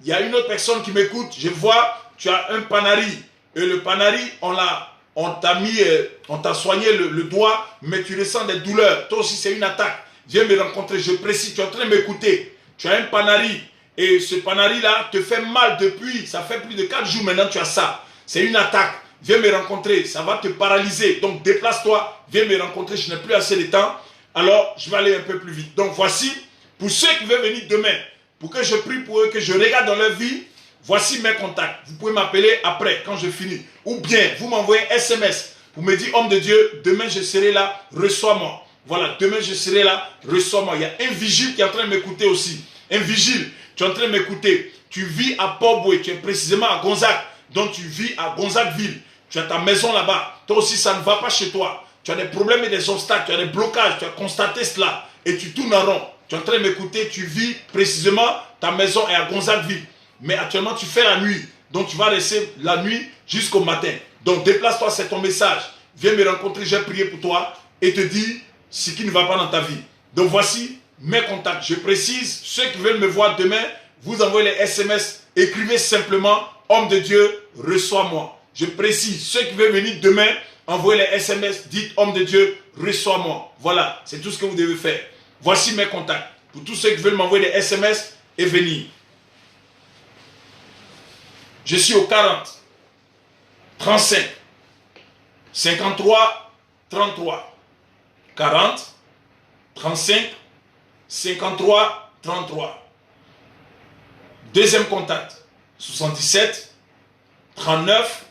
Speaker 1: il y a une autre personne qui m'écoute, je vois, tu as un panari, et le panari, on t'a soigné le doigt, mais tu ressens des douleurs, toi aussi c'est une attaque. Viens me rencontrer, je précise, tu es en train de m'écouter. Tu as un panari et ce panari-là te fait mal depuis, ça fait plus de 4 jours maintenant tu as ça. C'est une attaque. Viens me rencontrer, ça va te paralyser. Donc déplace-toi, viens me rencontrer, je n'ai plus assez de temps. Alors je vais aller un peu plus vite. Donc voici, pour ceux qui veulent venir demain, pour que je prie pour eux, que je regarde dans leur vie, voici mes contacts. Vous pouvez m'appeler après, quand je finis. Ou bien, vous m'envoyez un SMS pour me dire, homme de Dieu, demain je serai là, reçois-moi. Voilà, demain je serai là, reçois-moi. Il y a un vigile qui est en train de m'écouter aussi. Un vigile, tu es en train de m'écouter. Tu vis à Port-Boué, tu es précisément à Gonzague. Donc tu vis à Gonzagueville. Tu as ta maison là-bas. Toi aussi, ça ne va pas chez toi. Tu as des problèmes et des obstacles, tu as des blocages, tu as constaté cela. Et tu tournes en rond. Tu es en train de m'écouter, tu vis précisément, ta maison est à Gonzagueville. Mais actuellement, tu fais la nuit. Donc tu vas rester la nuit jusqu'au matin. Donc déplace-toi, c'est ton message. Viens me rencontrer, j'ai prié pour toi et te dis ce qui ne va pas dans ta vie. Donc voici mes contacts. Je précise, ceux qui veulent me voir demain, vous envoyez les SMS, écrivez simplement « Homme de Dieu, reçois-moi ». Je précise, ceux qui veulent venir demain, envoyez les SMS, dites « Homme de Dieu, reçois-moi ». Voilà, c'est tout ce que vous devez faire. Voici mes contacts. Pour tous ceux qui veulent m'envoyer des SMS et venir. Je suis au 40 35 53 33. 40, 35, 53, 33. Deuxième contact, 77, 39,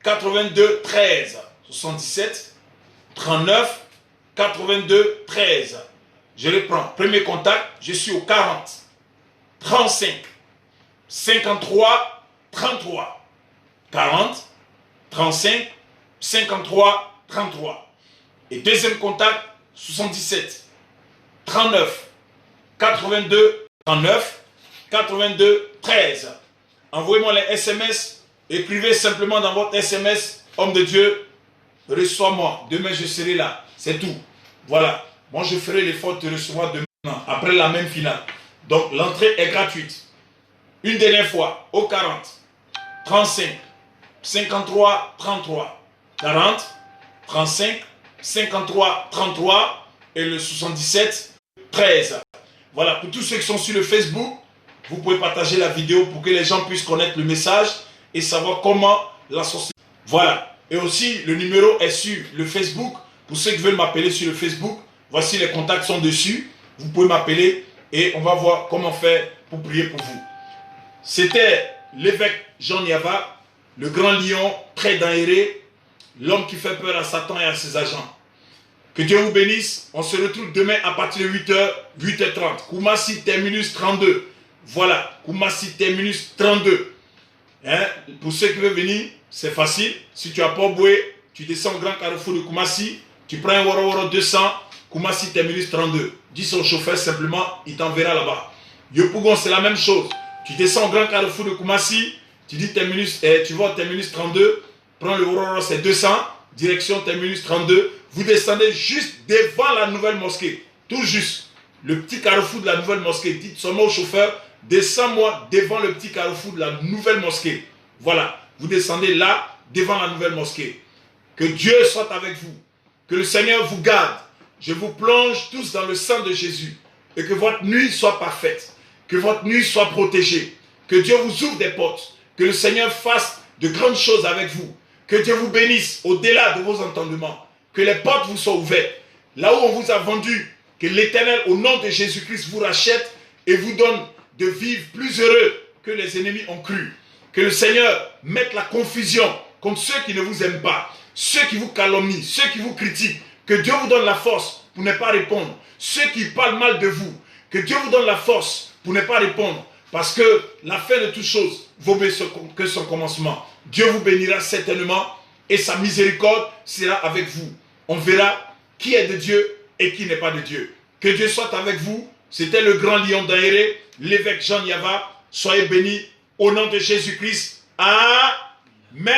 Speaker 1: 82, 13. 77, 39, 82, 13. Je le prends. Premier contact, je suis au 40, 35, 53, 33. 40, 35, 53, 33. Et deuxième contact, 77, 39, 82, 39, 82, 13. Envoyez-moi les SMS. Écrivez simplement dans votre SMS, homme de Dieu, reçois-moi. Demain, je serai là. C'est tout. Voilà. Moi, je ferai l'effort de te recevoir demain, après la même finale. Donc, l'entrée est gratuite. Une dernière fois, au 40, 35, 53, 33. 40, 35, 53, 33 et le 77, 13. Voilà, pour tous ceux qui sont sur le Facebook, vous pouvez partager la vidéo pour que les gens puissent connaître le message et savoir comment la société. Voilà. Et aussi, le numéro est sur le Facebook. Pour ceux qui veulent m'appeler sur le Facebook, voici les contacts sont dessus. Vous pouvez m'appeler et on va voir comment faire pour prier pour vous. C'était l'évêque Jean Niava, le grand lion près d'Aéré, l'homme qui fait peur à Satan et à ses agents. Que Dieu vous bénisse. On se retrouve demain à partir de 8h, 8h30. Koumassi terminus 32. Voilà, Koumassi terminus 32. Hein? Pour ceux qui veulent venir, c'est facile. Si tu as pas boué, tu descends au grand carrefour de Koumassi, tu prends un Woro 200, Koumassi terminus 32. Dis au chauffeur simplement, il t'enverra là-bas. Yopougon, c'est la même chose. Tu descends au grand carrefour de Koumassi, tu dis terminus, tu vas au terminus 32, prends le Woro, c'est 200, direction terminus 32. Vous descendez juste devant la nouvelle mosquée. Tout juste. Le petit carrefour de la nouvelle mosquée. Dites seulement au chauffeur, descends-moi devant le petit carrefour de la nouvelle mosquée. Voilà. Vous descendez là, devant la nouvelle mosquée. Que Dieu soit avec vous. Que le Seigneur vous garde. Je vous plonge tous dans le sang de Jésus. Et que votre nuit soit parfaite. Que votre nuit soit protégée. Que Dieu vous ouvre des portes. Que le Seigneur fasse de grandes choses avec vous. Que Dieu vous bénisse au-delà de vos entendements. Que les portes vous soient ouvertes. Là où on vous a vendu, que l'Éternel, au nom de Jésus-Christ, vous rachète et vous donne de vivre plus heureux que les ennemis ont cru. Que le Seigneur mette la confusion contre ceux qui ne vous aiment pas, ceux qui vous calomnient, ceux qui vous critiquent. Que Dieu vous donne la force pour ne pas répondre. Ceux qui parlent mal de vous, que Dieu vous donne la force pour ne pas répondre. Parce que la fin de toutes choses vaut mieux que son commencement. Dieu vous bénira certainement et sa miséricorde sera avec vous. On verra qui est de Dieu et qui n'est pas de Dieu. Que Dieu soit avec vous. C'était le grand lion d'Aéré, l'évêque Jean Niava. Soyez bénis au nom de Jésus-Christ. Amen.